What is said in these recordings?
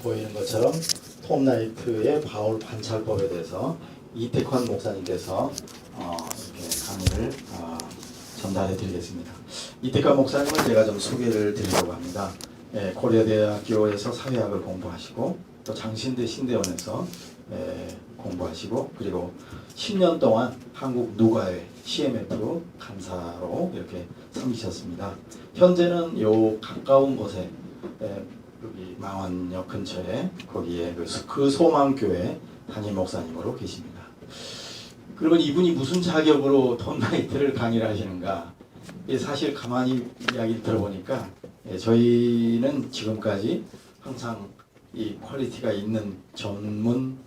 보이는 것처럼 톰라이트의 바울 관찰법에 대해서 이태관 목사님께서 이렇게 강의를 전달해 드리겠습니다. 이태관 목사님을 제가 좀 소개를 드리려고 합니다. 고려대학교에서 사회학을 공부하시고 또 장신대 신대원에서 공부하시고 그리고 10년 동안 한국 누가회 CMF 간사로 이렇게 섬기셨습니다. 현재는 요 가까운 곳에 여기 망원역 근처에 거기에 그 소망교회 담임 목사님으로 계십니다. 그러면 이분이 무슨 자격으로 톰라이트를 강의를 하시는가? 사실 가만히 이야기 들어보니까 저희는 지금까지 항상 이 퀄리티가 있는 전문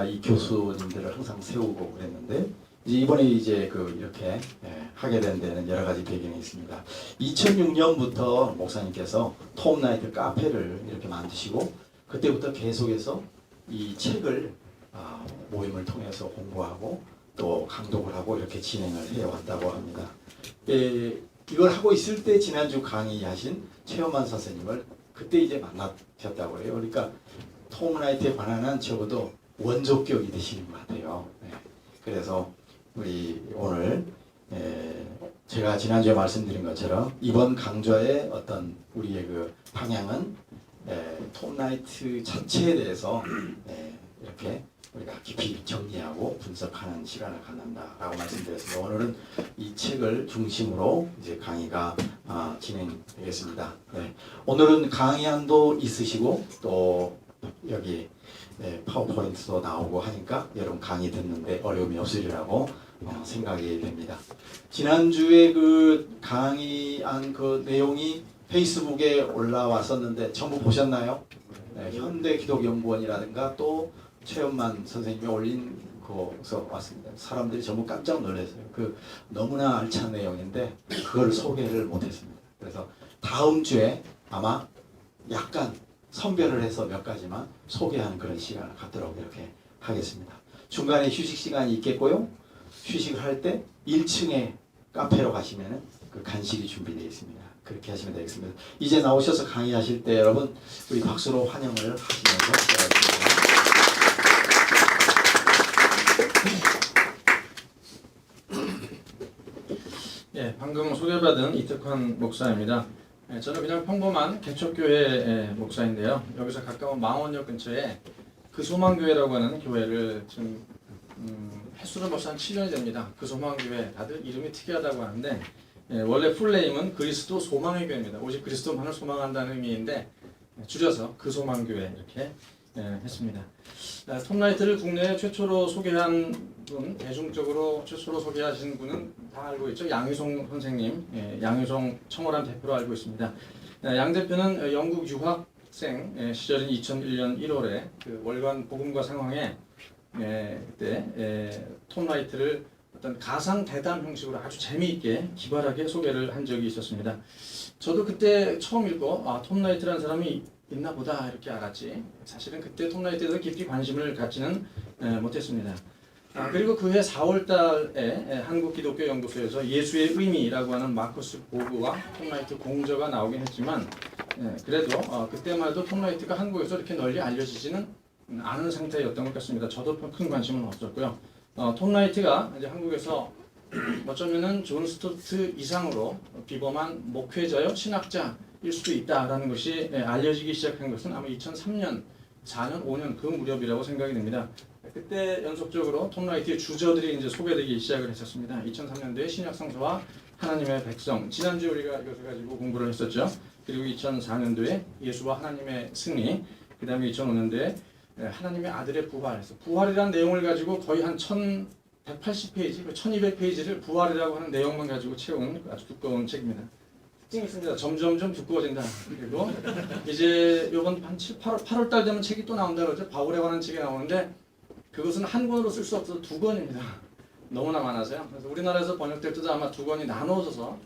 이 교수님들을 항상 세우고 그랬는데 이번에 이제 이렇게 하게 된 데는 여러 가지 배경이 있습니다. 2006년부터 목사님께서 톰라이트 카페를 이렇게 만드시고 그때부터 계속해서 이 책을 모임을 통해서 공부하고 또 강독을 하고 이렇게 진행을 해왔다고 합니다. 이걸 하고 있을 때 지난주 강의하신 최현만 선생님을 그때 이제 만나셨다고 해요. 그러니까 톰라이트에 관한 적어도 원조격이 되시는 것 같아요. 그래서 우리 오늘 제가 지난주에 말씀드린 것처럼 이번 강좌의 어떤 우리의 그 방향은 톰라이트 자체에 대해서 이렇게 우리가 깊이 정리하고 분석하는 시간을 갖는다라고 말씀드렸습니다. 오늘은 이 책을 중심으로 이제 강의가 진행되겠습니다. 오늘은 강의안도 있으시고 또 여기 파워포인트도 나오고 하니까 여러분 강의 듣는데 어려움이 없으리라고 생각이 됩니다. 지난주에 그 강의안 그 내용이 페이스북에 올라왔었는데 전부 보셨나요? 현대기독연구원이라든가 또 최현만 선생님이 올린 거서 왔습니다. 사람들이 전부 깜짝 놀랐어요. 너무나 알찬 내용인데 그걸 소개를 못했습니다. 그래서 다음 주에 아마 약간 선별을 해서 몇 가지만 소개하는 그런 시간을 갖도록 이렇게 하겠습니다. 중간에 휴식 시간이 있겠고요. 휴식을 할 때 1층에 카페로 가시면은 그 간식이 준비되어 있습니다. 그렇게 하시면 되겠습니다. 이제 나오셔서 강의하실 때 여러분 우리 박수로 환영을 하시면서 시작하겠습니다. 방금 소개받은 이태관 목사입니다. 저는 그냥 평범한 개척교회 목사인데요. 여기서 가까운 망원역 근처에 그 소망교회라고 하는 교회를 지금 횟수로 벌써 한 7년이 됩니다. 그 소망교회 다들 이름이 특이하다고 하는데 원래 풀네임은 그리스도 소망의 교회입니다. 오직 그리스도만을 소망한다는 의미인데 줄여서 그 소망교회 이렇게 했습니다. 톰라이트를 국내에 최초로 소개한 분, 대중적으로 최초로 소개하신 분은 다 알고 있죠. 양희송 선생님, 양희송 청월한 대표로 알고 있습니다. 양 대표는 영국 유학생 시절인 2001년 1월에 그 월간 복음과 상황에 그때 톰라이트를 어떤 가상 대담 형식으로 아주 재미있게 기발하게 소개를 한 적이 있었습니다. 저도 그때 처음 읽고 톰라이트라는 사람이 있나 보다 이렇게 알았지 사실은 그때 톰라이트에 대해서 깊이 관심을 갖지는 못했습니다. 그리고 그해 4월달에 한국기독교연구소에서 예수의 의미라고 하는 마커스 보그와 톰라이트 공저가 나오긴 했지만 그래도 그때만 해도 톰라이트가 한국에서 이렇게 널리 알려지지는 않은 상태였던 것 같습니다. 저도 큰 관심은 없었고요. 톰라이트가 이제 한국에서 어쩌면은 존 스토트 이상으로 비범한 목회자요 신학자일 수도 있다라는 것이 알려지기 시작한 것은 아마 2003년, 4년, 5년 그 무렵이라고 생각이 됩니다. 그때 연속적으로 톰라이트의 주저들이 이제 소개되기 시작을 했었습니다. 2003년도에 신약성서와 하나님의 백성, 지난주 우리가 이것을 가지고 공부를 했었죠. 그리고 2004년도에 예수와 하나님의 승리, 그 다음에 2005년도에 하나님의 아들의 부활이라는 내용을 가지고 거의 한 1180페이지, 1200페이지를 부활이라고 하는 내용만 가지고 채운 아주 두꺼운 책입니다. 특징이 있습니다. 점점점 두꺼워진다. 그리고 이제 요번 한 8월 달 되면 책이 또 나온다 그러죠. 바울에 관한 책이 나오는데 그것은 한 권으로 쓸 수 없어서 2권입니다. 너무나 많아서요. 그래서 우리나라에서 번역될 때도 아마 2권이 나눠져서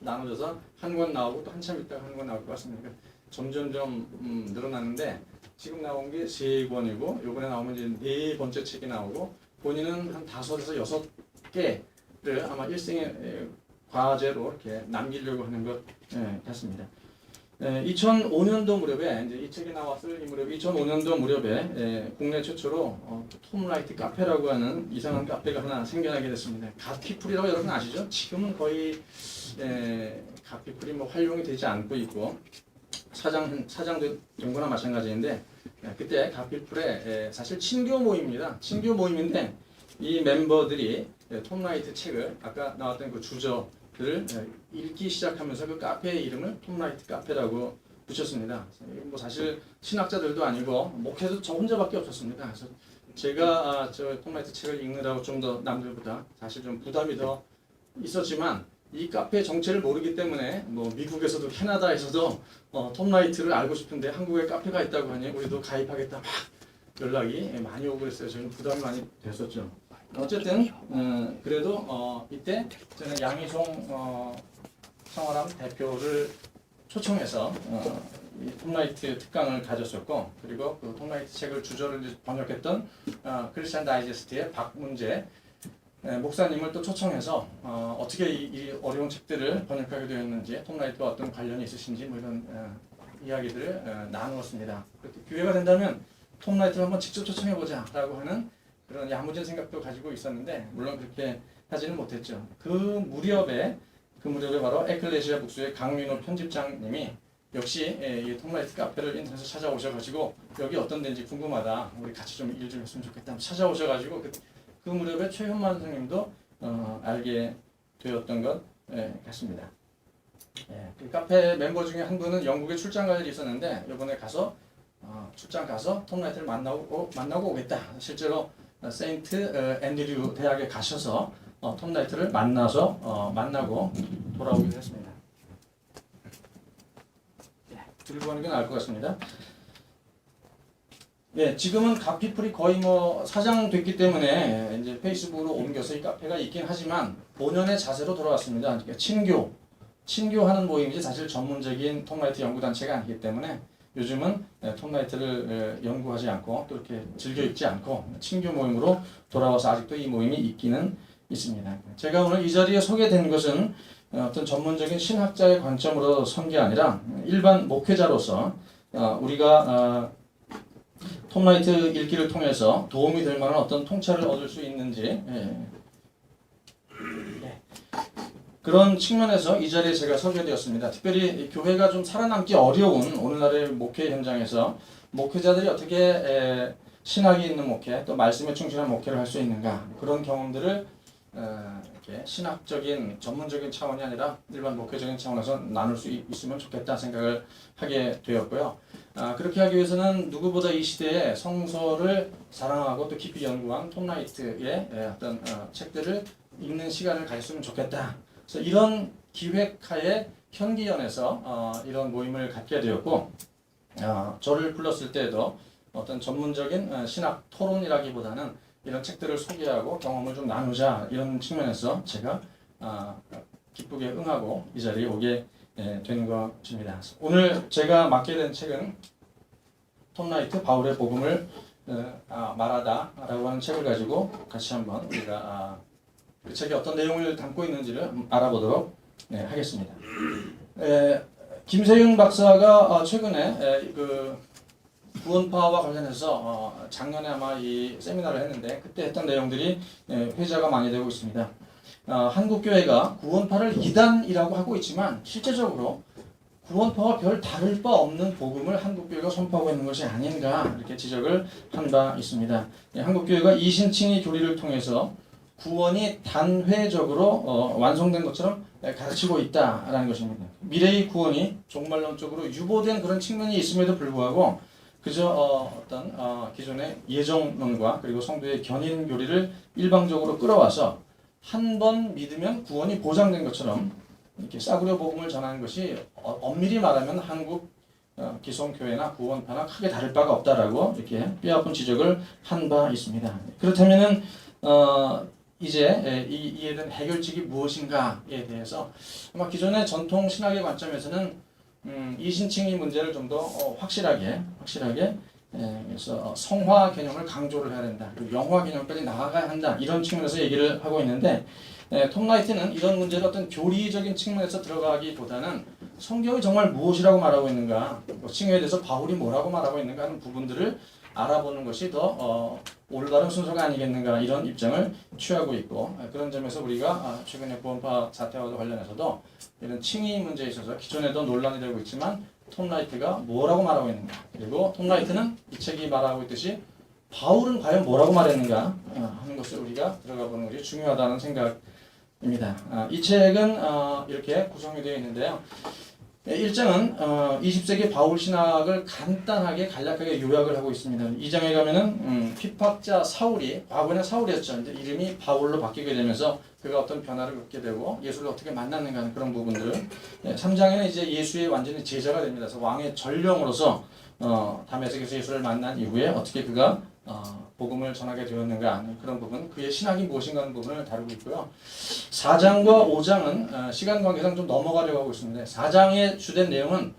한 권 나오고 또 한참 있다가 한 권 나올 것 같습니다. 점점점 늘어나는데 지금 나온 게 3권이고 요번에 나오면 이제 4번째 책이 나오고 본인은 한 5에서 6개를 아마 일생의 과제로 이렇게 남기려고 하는 것 같습니다. 2005년도 무렵에 이제 이 책이 나왔을 이 무렵 2005년도 무렵에 국내 최초로 톰라이트 카페라고 하는 이상한 카페가 하나 생겨나게 됐습니다. 가피풀이라고 여러분 아시죠? 지금은 거의 가피풀이 뭐 활용이 되지 않고 있고 사장도 된 거나 마찬가지인데 그때 가피풀의 사실 친교 모임입니다. 친교 모임인데 이 멤버들이 톰라이트 책을 아까 나왔던 그 주저들을 읽기 시작하면서 그 카페의 이름을 톰라이트 카페라고 붙였습니다. 뭐 사실 신학자들도 아니고 목회도 저 혼자밖에 없었습니다. 그래서 제가 저 톰라이트 책을 읽느라고 좀 더 남들보다 사실 좀 부담이 더 있었지만 이 카페의 정체를 모르기 때문에 뭐 미국에서도 캐나다에서도 톰라이트를 알고 싶은데 한국에 카페가 있다고 하니 우리도 가입하겠다 막 연락이 많이 오고 그랬어요. 저는 부담이 많이 됐었죠. 어쨌든 그래도 이때 저는 양희송 성화람 대표를 초청해서 이 톰라이트 특강을 가졌었고 그리고 그 톰라이트 책을 주저를 번역했던 크리스찬 다이제스트의 박문재 목사님을 또 초청해서 어떻게 이 어려운 책들을 번역하게 되었는지 톰라이트와 어떤 관련이 있으신지 뭐 이런 이야기들을 나누었습니다. 그렇게 기회가 된다면 톰라이트를 한번 직접 초청해보자 라고 하는 그런 야무진 생각도 가지고 있었는데 물론 그렇게 하지는 못했죠. 그 무렵에 바로 에클레시아 북수의 강민호 편집장님이 역시 이 톰라이트 카페를 인터넷에서 찾아오셔가지고 여기 어떤 데인지 궁금하다 우리 같이 좀 일 좀 했으면 좋겠다 찾아오셔가지고 그 무렵에 최현만 선생님도 알게 되었던 것 같습니다. 그 카페 멤버 중에 한 분은 영국에 출장 갈 일이 있었는데 이번에 출장 가서 톰라이트를 만나고 오겠다. 실제로 세인트 앤드류 대학에 가셔서 톰라이트를 만나고 돌아오기로 했습니다. 들고 하는 게 나을 것 같습니다. 지금은 가피풀이 거의 뭐 사장됐기 때문에 이제 페이스북으로 옮겨서 이 카페가 있긴 하지만 본연의 자세로 돌아왔습니다. 그러니까 친교하는 모임이지 사실 전문적인 톰라이트 연구 단체가 아니기 때문에 요즘은 톰라이트를 연구하지 않고 또 이렇게 즐겨 읽지 않고 친교 모임으로 돌아와서 아직도 이 모임이 있기는 있습니다. 제가 오늘 이 자리에 소개된 것은 어떤 전문적인 신학자의 관점으로 선 게 아니라 일반 목회자로서 우리가 톰라이트 읽기를 통해서 도움이 될 만한 어떤 통찰을 얻을 수 있는지 그런 측면에서 이 자리에 제가 서게 되었습니다. 특별히 교회가 좀 살아남기 어려운 오늘날의 목회 현장에서 목회자들이 어떻게 신학이 있는 목회, 또 말씀에 충실한 목회를 할 수 있는가 그런 경험들을 이렇게 신학적인 전문적인 차원이 아니라 일반 목회적인 차원에서 나눌 수 있으면 좋겠다 생각을 하게 되었고요. 그렇게 하기 위해서는 누구보다 이 시대에 성서를 사랑하고 또 깊이 연구한 톰라이트의 어떤 책들을 읽는 시간을 가졌으면 좋겠다. 그래서 이런 기획하에 현기연에서 이런 모임을 갖게 되었고 저를 불렀을 때에도 어떤 전문적인 신학 토론이라기보다는 이런 책들을 소개하고 경험을 좀 나누자 이런 측면에서 제가 기쁘게 응하고 이 자리에 오게 된 것입니다. 오늘 제가 맡게 된 책은 톰라이트 바울의 복음을 말하다라고 하는 책을 가지고 같이 한번 우리가 그 책이 어떤 내용을 담고 있는지를 알아보도록 하겠습니다. 김세윤 박사가 최근에 그 구원파와 관련해서 작년에 아마 이 세미나를 했는데 그때 했던 내용들이 회자가 많이 되고 있습니다. 한국 교회가 구원파를 이단이라고 하고 있지만 실제적으로 구원파와 별 다를 바 없는 복음을 한국 교회가 선포하고 있는 것이 아닌가 이렇게 지적을 한 바 있습니다. 한국 교회가 이신칭의 교리를 통해서 구원이 단회적으로 완성된 것처럼 가르치고 있다라는 것입니다. 미래의 구원이 종말론적으로 유보된 그런 측면이 있음에도 불구하고 그저 어떤 기존의 예정론과 그리고 성도의 견인 교리를 일방적으로 끌어와서 한 번 믿으면 구원이 보장된 것처럼 이렇게 싸구려 복음을 전하는 것이 엄밀히 말하면 한국 기성교회나 구원파나 크게 다를 바가 없다라고 이렇게 뼈아픈 지적을 한 바 있습니다. 그렇다면은 이제 이에 대한 해결책이 무엇인가에 대해서 아마 기존의 전통 신학의 관점에서는 이신칭의 문제를 좀 더 확실하게 그래서 성화 개념을 강조를 해야 된다. 그리고 영화 개념까지 나아가야 한다. 이런 측면에서 얘기를 하고 있는데 톰 라이트는 이런 문제를 어떤 교리적인 측면에서 들어가기보다는 성경이 정말 무엇이라고 말하고 있는가, 칭의에 대해서 바울이 뭐라고 말하고 있는가 하는 부분들을 알아보는 것이 더 올바른 순서가 아니겠는가, 이런 입장을 취하고 있고, 그런 점에서 우리가 최근에 구원파 사태와 관련해서도 이런 칭의 문제에 있어서 기존에도 논란이 되고 있지만 톰 라이트가 뭐라고 말하고 있는가, 그리고 톰 라이트는 이 책이 말하고 있듯이 바울은 과연 뭐라고 말했는가 하는 것을 우리가 들어가 보는 것이 중요하다는 생각입니다. 이 책은 이렇게 구성이 되어 있는데요. 1장은 20세기 바울 신학을 간단하게 간략하게 요약을 하고 있습니다. 2장에 가면은 핍박자 사울이, 과거에는 사울이었죠. 이제 이름이 바울로 바뀌게 되면서 그가 어떤 변화를 겪게 되고 예수를 어떻게 만났는가 하는 그런 부분들. 3장에는 이제 예수의 완전히 제자가 됩니다. 그래서 왕의 전령으로서 다메섹에서 예수를 만난 이후에 어떻게 그가 복음을 전하게 되었는가 하는 그런 부분, 그의 신학이 무엇인가 하는 부분을 다루고 있고요. 4장과 5장은 시간 관계상 좀 넘어가려고 하고 있습니다. 4장의 주된 내용은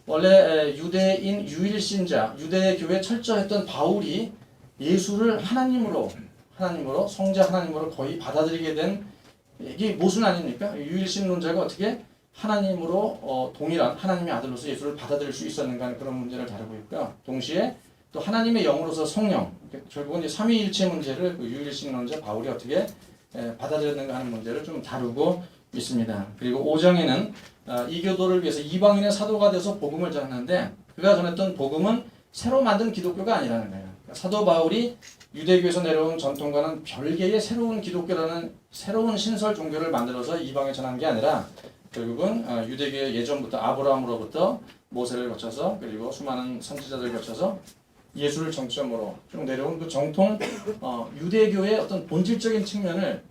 원래 유대인 유일신자, 유대교에 철저했던 바울이 예수를 하나님으로 성자 하나님으로 거의 받아들이게 된, 이게 모순 아닙니까? 유일신론자가 어떻게 하나님으로 동일한 하나님의 아들로서 예수를 받아들일 수 있었는가 하는 그런 문제를 다루고 있고요. 동시에 또 하나님의 영으로서 성령, 결국은 이제 삼위일체 문제를 그 유일신론자 바울이 어떻게 받아들였는가 하는 문제를 좀 다루고 있습니다. 그리고 5장에는 이교도를 위해서 이방인의 사도가 돼서 복음을 전하는데, 그가 전했던 복음은 새로 만든 기독교가 아니라는 거예요. 사도 바울이 유대교에서 내려온 전통과는 별개의 새로운 기독교라는 새로운 신설 종교를 만들어서 이방에 전한 게 아니라, 결국은 유대교의 예전부터 아브라함으로부터 모세를 거쳐서 그리고 수많은 선지자들을 거쳐서 예수를 정점으로 쭉 내려온 그 정통 유대교의 어떤 본질적인 측면을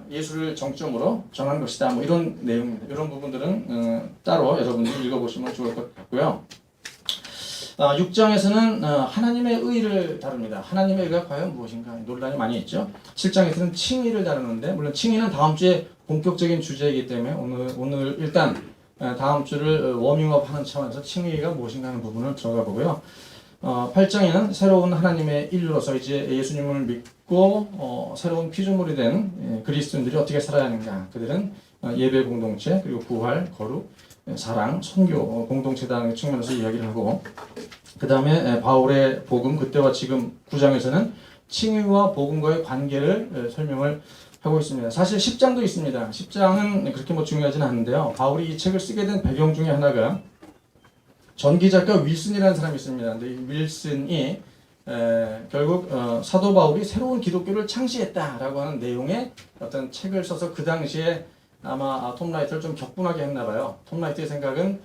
예수를 정점으로 전한 것이다. 뭐 이런 내용입니다. 이런 부분들은 따로 여러분들이 읽어보시면 좋을 것 같고요. 6장에서는 하나님의 의를 다룹니다. 하나님의 의가 과연 무엇인가 논란이 많이 있죠. 7장에서는 칭의를 다루는데, 물론 칭의는 다음 주에 본격적인 주제이기 때문에 오늘 일단 다음 주를 워밍업 하는 차원에서 칭의가 무엇인가 하는 부분을 들어가 보고요. 8장에는 새로운 하나님의 인류로서 이제 예수님을 믿고 새로운 피조물이 된 그리스도인들이 어떻게 살아야 하는가, 그들은 예배 공동체, 그리고 부활, 거룩, 사랑, 선교 공동체라는 측면에서 이야기를 하고, 그 다음에 바울의 복음, 그때와 지금 9장에서는 칭의와 복음과의 관계를 설명을 하고 있습니다. 사실 10장도 있습니다. 10장은 그렇게 뭐 중요하진 않은데요. 바울이 이 책을 쓰게 된 배경 중에 하나가 전기 작가 윌슨이라는 사람이 있습니다. 근데 이 윌슨이 결국 사도 바울이 새로운 기독교를 창시했다라고 하는 내용의 어떤 책을 써서 그 당시에 아마 톰 라이트를 좀 격분하게 했나 봐요. 톰 라이트의 생각은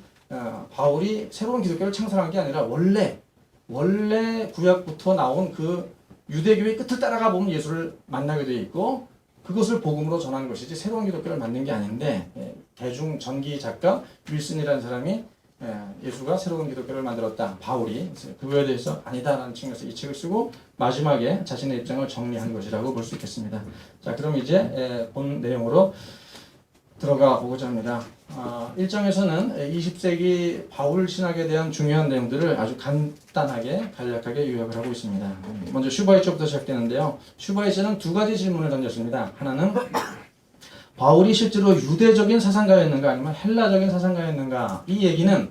바울이 새로운 기독교를 창설한 게 아니라 원래 구약부터 나온 그 유대교의 끝을 따라가 보면 예수를 만나게 돼 있고, 그것을 복음으로 전한 것이지 새로운 기독교를 만든 게 아닌데, 대중 전기 작가 윌슨이라는 사람이 예수가 새로운 기독교를 만들었다, 바울이 그거에 대해서 아니다라는 측면에서 이 책을 쓰고 마지막에 자신의 입장을 정리한 것이라고 볼 수 있겠습니다. 자, 그럼 이제 본 내용으로 들어가 보고자 합니다. 1장에서는 20세기 바울 신학에 대한 중요한 내용들을 아주 간단하게 간략하게 요약을 하고 있습니다. 먼저 슈바이처부터 시작되는데요. 슈바이처는 두 가지 질문을 던졌습니다. 하나는 바울이 실제로 유대적인 사상가였는가 아니면 헬라적인 사상가였는가. 이 얘기는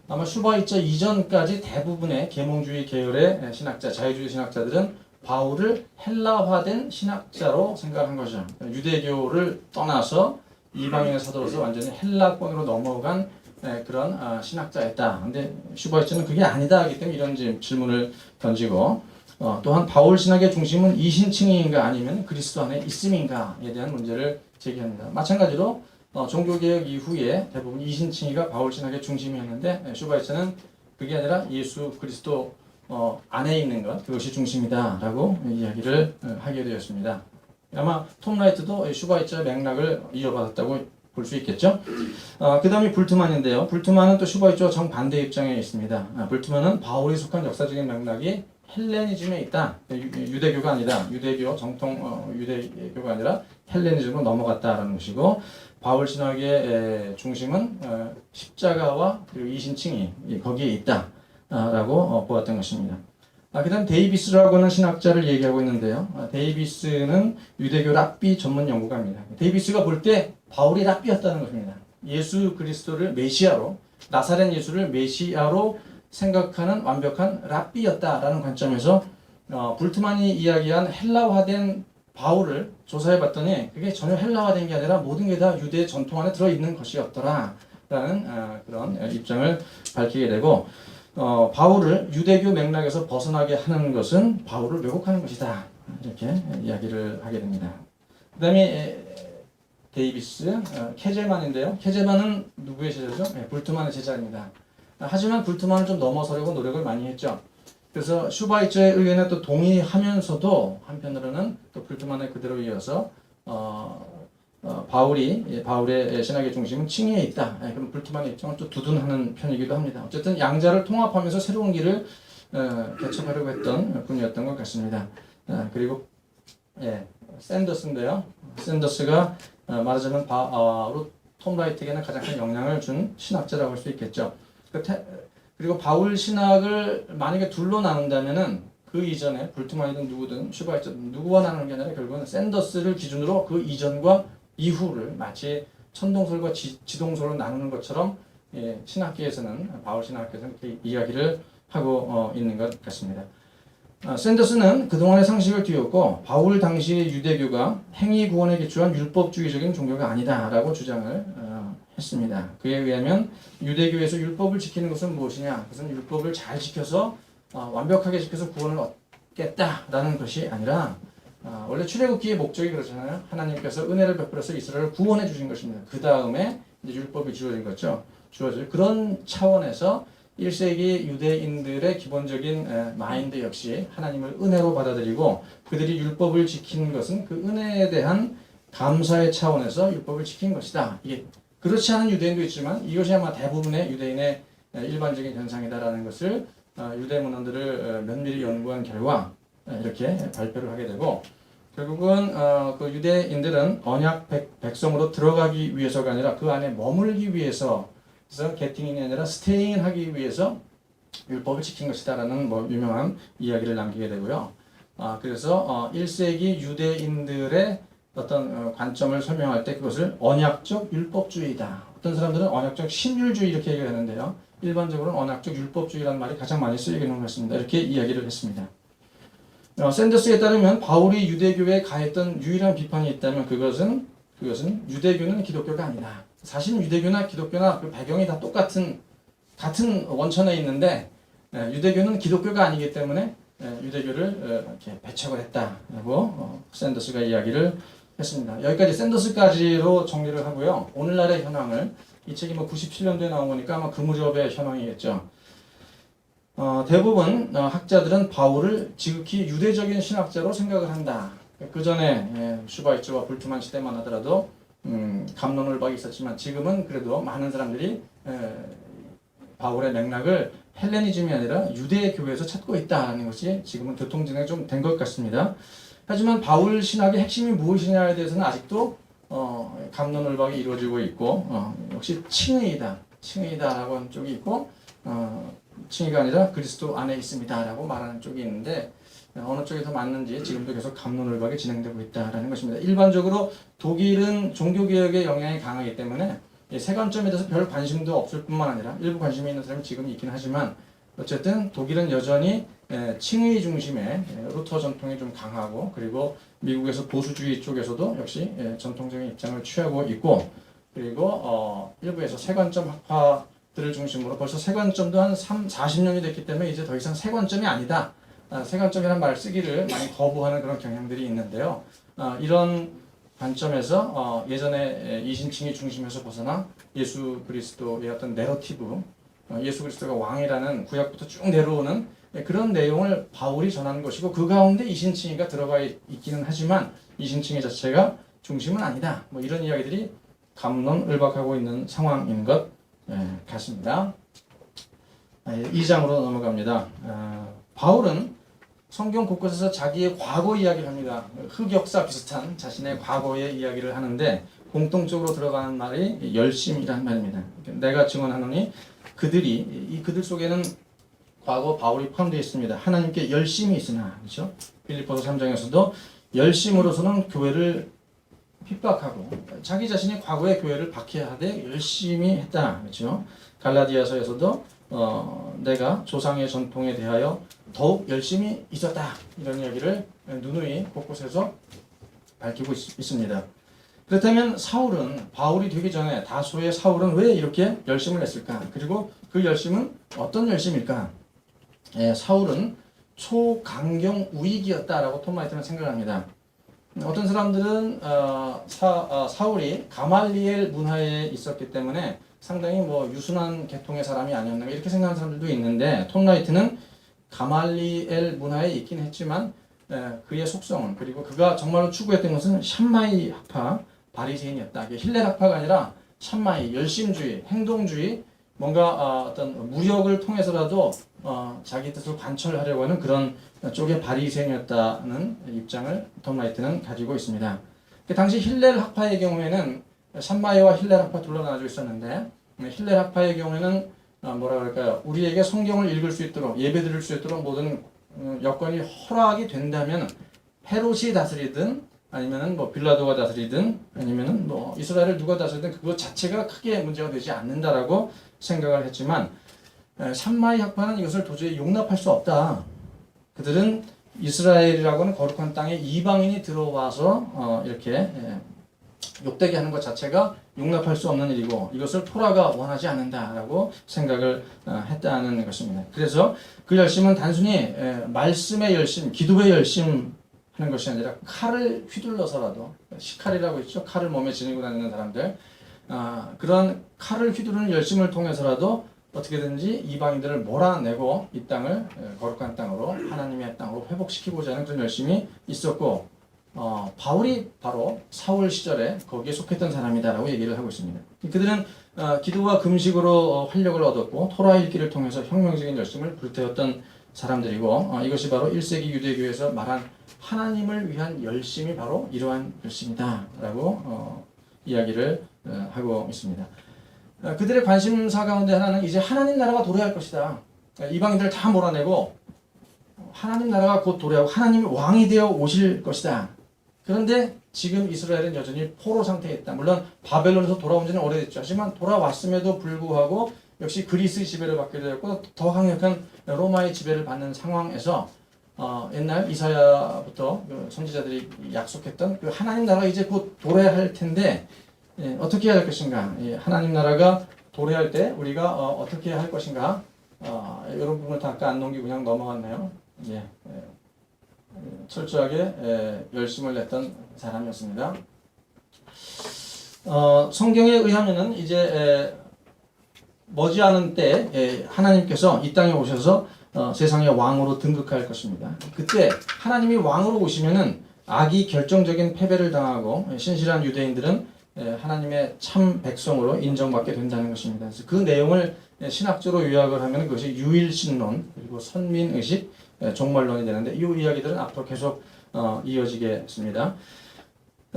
아마 슈바이처 이전까지 대부분의 계몽주의 계열의 신학자, 자유주의 신학자들은 바울을 헬라화된 신학자로 생각한 거죠. 유대교를 떠나서 이방인의 사도로서 완전히 헬라권으로 넘어간 그런 신학자였다. 근데 슈바이처는 그게 아니다 하기 때문에 이런 질문을 던지고, 또한 바울 신학의 중심은 이신칭의인가 아니면 그리스도 안에 있음인가에 대한 문제를 제기합니다. 마찬가지로 종교개혁 이후에 대부분 이신칭의가 바울 신학의 중심이었는데, 슈바이처는 그게 아니라 예수 그리스도 안에 있는 것, 그것이 중심이다라고 이야기를 하게 되었습니다. 아마 톰 라이트도 슈바이처의 맥락을 이어받았다고 볼 수 있겠죠. 그 다음에 불트만인데요. 불트만은 또 슈바이처와 정반대 입장에 있습니다. 불트만은 바울이 속한 역사적인 맥락이 헬레니즘에 있다. 유대교가 아니다. 유대교 정통 유대교가 아니라 헬레니즘으로 넘어갔다라는 것이고, 바울 신학의 중심은 십자가와 그리고 이신칭의 거기에 있다라고 보았던 것입니다. 그다음 데이비스라고 하는 신학자를 얘기하고 있는데요. 데이비스는 유대교 랍비 전문 연구가입니다. 데이비스가 볼 때 바울이 랍비였다는 것입니다. 예수 그리스도를 메시아로, 나사렛 예수를 메시아로 생각하는 완벽한 랍비였다라는 관점에서 불트만이 이야기한 헬라화된 바울을 조사해봤더니 그게 전혀 헬라화된 게 아니라 모든 게 다 유대 전통 안에 들어있는 것이었더라라는 그런 입장을 밝히게 되고, 바울을 유대교 맥락에서 벗어나게 하는 것은 바울을 왜곡하는 것이다, 이렇게 이야기를 하게 됩니다. 그 다음에 데이비스, 케제만인데요. 케제만은 누구의 제자죠? 불트만의 제자입니다. 하지만 불트만을 좀 넘어서려고 노력을 많이 했죠. 그래서 슈바이처의 의견에 또 동의하면서도 한편으로는 또 불트만을 그대로 이어서 바울의 신학의 중심은 칭의에 있다. 그럼 불트만의 입장을 또 두둔하는 편이기도 합니다. 어쨌든 양자를 통합하면서 새로운 길을 개척하려고 했던 분이었던 것 같습니다. 그리고 샌더스인데요. 샌더스가 말하자면 톰 라이트에게는 가장 큰 영향을 준 신학자라고 할 수 있겠죠. 그리고 바울 신학을 만약에 둘로 나눈다면은 그 이전에 불트만이든 누구든 슈바이처든 누구와 나누는 게 아니라 결국은 샌더스를 기준으로 그 이전과 이후를 마치 천동설과 지동설로 나누는 것처럼 신학계에서는 바울 신학계에서는 이렇게 이야기를 하고 있는 것 같습니다. 샌더스는 그동안의 상식을 뒤엎고 바울 당시의 유대교가 행위 구원에 기초한 율법주의적인 종교가 아니다라고 주장을 했습니다. 그에 의하면 유대교에서 율법을 지키는 것은 무엇이냐? 그것은 율법을 잘 지켜서 완벽하게 지켜서 구원을 얻겠다라는 것이 아니라 원래 출애굽기의 목적이 그렇잖아요. 하나님께서 은혜를 베풀어서 이스라엘을 구원해 주신 것입니다. 그 다음에 이제 율법이 주어진 거죠. 그런 차원에서 1세기 유대인들의 기본적인 마인드 역시 하나님을 은혜로 받아들이고 그들이 율법을 지키는 것은 그 은혜에 대한 감사의 차원에서 율법을 지킨 것이다. 이게 그렇지 않은 유대인도 있지만 이것이 아마 대부분의 유대인의 일반적인 현상이다라는 것을 유대 문헌들을 면밀히 연구한 결과 이렇게 발표를 하게 되고, 결국은 그 유대인들은 언약 백성으로 들어가기 위해서가 아니라 그 안에 머물기 위해서, 그래서 게팅인이 아니라 스테잉을 하기 위해서 율법을 지킨 것이다라는 유명한 이야기를 남기게 되고요. 그래서 1세기 유대인들의 어떤 관점을 설명할 때 그것을 언약적 율법주의다. 어떤 사람들은 언약적 신율주의 이렇게 얘기를 하는데요. 일반적으로는 언약적 율법주의라는 말이 가장 많이 쓰이는 것 같습니다. 이렇게 이야기를 했습니다. 샌더스에 따르면 바울이 유대교에 가했던 유일한 비판이 있다면 그것은 유대교는 기독교가 아니다. 사실 유대교나 기독교나 그 배경이 다 같은 원천에 있는데 유대교는 기독교가 아니기 때문에 유대교를 이렇게 배척을 했다라고 샌더스가 이야기를 했습니다. 여기까지 샌더스까지로 정리를 하고요. 오늘날의 현황을, 이 책이 97년도에 나온 거니까 아마 그 무렵의 현황이겠죠. 대부분 학자들은 바울을 지극히 유대적인 신학자로 생각을 한다. 그 전에 슈바이처와 불트만 시대만 하더라도 갑론을박이 있었지만 지금은 그래도 많은 사람들이 바울의 맥락을 헬레니즘이 아니라 유대교에서 찾고 있다는 것이 지금은 교통정리가 좀 된 것 같습니다. 하지만 바울 신학의 핵심이 무엇이냐에 대해서는 아직도 갑론을박이 이루어지고 있고 역시 칭의다라고 하는 쪽이 있고 칭의가 아니라 그리스도 안에 있습니다라고 말하는 쪽이 있는데 어느 쪽이 더 맞는지 지금도 계속 갑론을박이 진행되고 있다라는 것입니다. 일반적으로 독일은 종교개혁의 영향이 강하기 때문에 세관점에 대해서 별 관심도 없을 뿐만 아니라 일부 관심이 있는 사람이 지금 있긴 하지만 어쨌든 독일은 여전히 칭의 중심의 루터 전통이 좀 강하고, 그리고 미국에서 보수주의 쪽에서도 역시 전통적인 입장을 취하고 있고, 그리고 일부에서 세관점 학파들을 중심으로 벌써 세관점도 한 40년이 됐기 때문에 이제 더 이상 세관점이 아니다. 세관점이라는 말 쓰기를 많이 거부하는 그런 경향들이 있는데요. 이런 관점에서 예전에 이신칭의 중심에서 벗어나 예수 그리스도의 어떤 내러티브, 예수 그리스도가 왕이라는 구약부터 쭉 내려오는 그런 내용을 바울이 전하는 것이고, 그 가운데 이신칭의가 들어가 있기는 하지만 이신칭의 자체가 중심은 아니다. 이런 이야기들이 갑론을박하고 있는 상황인 것 같습니다. 2장으로 넘어갑니다. 바울은 성경 곳곳에서 자기의 과거 이야기를 합니다. 흑역사 비슷한 자신의 과거의 이야기를 하는데 공통적으로 들어가는 말이 열심이라는 말입니다. 내가 증언하노니 그들 속에는 과거 바울이 포함되어 있습니다. 하나님께 열심이 있으나, 그렇죠? 빌립보서 3장에서도 열심으로서는 교회를 핍박하고 자기 자신이 과거의 교회를 박해하되 열심히 했다, 그렇죠? 갈라디아서에서도 내가 조상의 전통에 대하여 더욱 열심히 있었다, 이런 이야기를 누누이 곳곳에서 밝히고 있습니다. 그렇다면 사울은, 바울이 되기 전에 다소의 사울은 왜 이렇게 열심을 했을까? 그리고 그 열심은 어떤 열심일까? 사울은 초강경 우익이었다라고 톰마이트는 생각합니다. 어떤 사람들은 사울이 가말리엘 문화에 있었기 때문에 상당히 뭐 유순한 계통의 사람이 아니었나 이렇게 생각하는 사람들도 있는데, 톰라이트는 가말리엘 문화에 있긴 했지만 그의 속성은, 그리고 그가 정말로 추구했던 것은 샴마이 학파 바리새인이었다. 이게 힐렐 학파가 아니라 샴마이, 열심주의, 행동주의, 뭔가 어떤 무력을 통해서라도 자기 뜻을 관철하려고 하는 그런 쪽의 바리새인이었다는 입장을 톰라이트는 가지고 있습니다. 당시 힐렐 학파의 경우에는 샴마이와 힐렐 학파 둘로 나눠져 있었는데, 힐렐 학파의 경우에는 뭐라 그럴까요? 우리에게 성경을 읽을 수 있도록, 예배 드릴 수 있도록 모든 여건이 허락이 된다면 헤롯이 다스리든 아니면은 뭐 빌라도가 다스리든 아니면은 뭐 이스라엘을 누가 다스리든 그것 자체가 크게 문제가 되지 않는다라고 생각을 했지만, 샴마이 학파는 이것을 도저히 용납할 수 없다. 그들은 이스라엘이라고 하는 거룩한 땅에 이방인이 들어와서 이렇게 욕되게 하는 것 자체가 용납할 수 없는 일이고, 이것을 토라가 원하지 않는다라고 생각을 했다는 것입니다. 그래서 그 열심은 단순히 말씀의 열심, 기도의 열심 하는 것이 아니라 칼을 휘둘러서라도, 시칼이라고 있죠. 칼을 몸에 지니고 다니는 사람들, 그런 칼을 휘두르는 열심을 통해서라도 어떻게든지 이방인들을 몰아내고 이 땅을 거룩한 땅으로, 하나님의 땅으로 회복시키고자 하는 그런 열심이 있었고, 바울이 바로 사울 시절에 거기에 속했던 사람이다라고 얘기를 하고 있습니다. 그들은 기도와 금식으로 활력을 얻었고 토라 읽기를 통해서 혁명적인 열심을 불태웠던 사람들이고, 이것이 바로 1세기 유대교에서 말한 하나님을 위한 열심이 바로 이러한 열심이다라고 이야기를 하고 있습니다. 그들의 관심사 가운데 하나는 이제 하나님 나라가 도래할 것이다. 이방인들을 다 몰아내고 하나님 나라가 곧 도래하고 하나님이 왕이 되어 오실 것이다. 그런데 지금 이스라엘은 여전히 포로 상태에 있다. 물론 바벨론에서 돌아온 지는 오래됐죠. 하지만 돌아왔음에도 불구하고 역시 그리스 지배를 받게 되었고 더 강력한 로마의 지배를 받는 상황에서 옛날 이사야부터 그 선지자들이 약속했던 그 하나님 나라가 이제 곧 도래할 텐데, 어떻게 해야 할 것인가? 하나님 나라가 도래할 때 우리가 어떻게 할 것인가? 이런 부분을 다 아까 안 넘기고 그냥 넘어갔네요. 철저하게 열심을 냈던 사람이었습니다. 성경에 의하면은 이제 머지않은 때 하나님께서 이 땅에 오셔서 세상의 왕으로 등극할 것입니다. 그때 하나님이 왕으로 오시면은 악이 결정적인 패배를 당하고 신실한 유대인들은 하나님의 참 백성으로 인정받게 된다는 것입니다. 그래서 그 내용을 신학적으로 요약을 하면 그것이 유일신론, 그리고 선민의식, 종말론이 되는데 이 이야기들은 앞으로 계속 이어지겠습니다.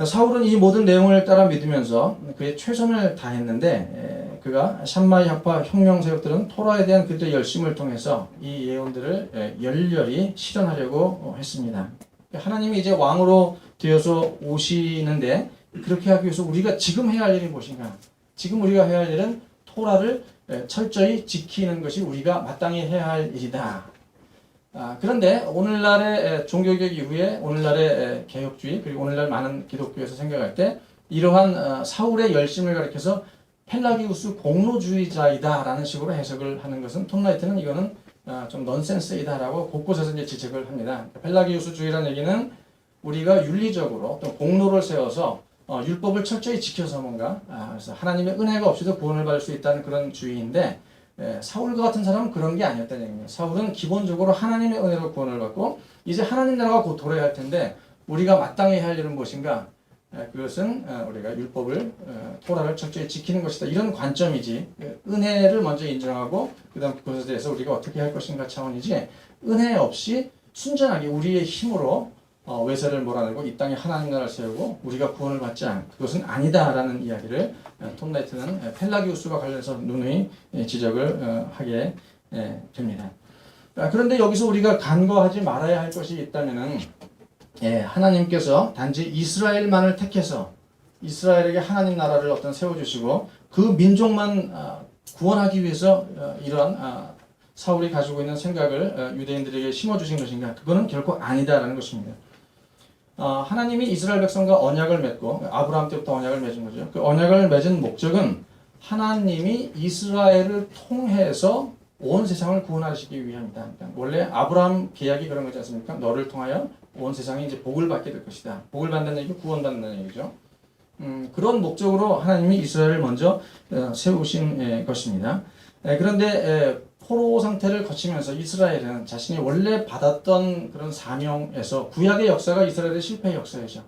사울은 이 모든 내용을 따라 믿으면서 그의 최선을 다했는데, 그가 샴마이 학파 혁명 세력들은 토라에 대한 그들의 열심을 통해서 이 예언들을 열렬히 실현하려고 했습니다. 하나님이 이제 왕으로 되어서 오시는데, 그렇게 하기 위해서 우리가 지금 해야 할 일이 무엇인가? 지금 우리가 해야 할 일은 토라를 철저히 지키는 것이 우리가 마땅히 해야 할 일이다. 그런데 오늘날의 종교개혁 이후에 오늘날의 개혁주의, 그리고 오늘날 많은 기독교에서 생각할 때 이러한 사울의 열심을 가리켜서 펠라기우스 공로주의자이다라는 식으로 해석을 하는 것은, 톰라이트는 이거는 좀 넌센스이다라고 곳곳에서 이제 지적을 합니다. 펠라기우스주의라는 얘기는 우리가 윤리적으로 어떤 공로를 세워서 율법을 철저히 지켜서 뭔가 그래서 하나님의 은혜가 없이도 구원을 받을 수 있다는 그런 주의인데, 사울과 같은 사람은 그런 게 아니었다는 얘기입니다. 사울은 기본적으로 하나님의 은혜로 구원을 받고 이제 하나님 나라가 곧 도래할 텐데 우리가 마땅히 할 일은 무엇인가? 그것은 우리가 율법을, 토라를 철저히 지키는 것이다. 이런 관점이지, 은혜를 먼저 인정하고 그 다음 그것에 대해서 우리가 어떻게 할 것인가 차원이지, 은혜 없이 순전하게 우리의 힘으로 외세를 몰아내고 이 땅에 하나님 나라를 세우고 우리가 구원을 받지 않은, 그것은 아니다라는 이야기를 톰라이트는 펠라기우스와 관련해서 누누이 지적을 하게 됩니다. 그런데 여기서 우리가 간과하지 말아야 할 것이 있다면은 하나님께서 단지 이스라엘만을 택해서 이스라엘에게 하나님 나라를 어떤 세워주시고 그 민족만 구원하기 위해서 이러한 사울이 가지고 있는 생각을 유대인들에게 심어주신 것인가? 그거는 결코 아니다라는 것입니다. 하나님이 이스라엘 백성과 언약을 맺고 아브라함 때부터 언약을 맺은 거죠. 그 언약을 맺은 목적은 하나님이 이스라엘을 통해서 온 세상을 구원하시기 위함이다. 그러니까 원래 아브라함 계약이 그런 거지 않습니까? 너를 통하여 온 세상이 이제 복을 받게 될 것이다. 복을 받는 얘기고 구원받는 얘기죠. 그런 목적으로 하나님이 이스라엘을 먼저 세우신 것입니다. 그런데 포로 상태를 거치면서 이스라엘은 자신이 원래 받았던 그런 사명에서 구약의 역사가 이스라엘의 실패의 역사이죠.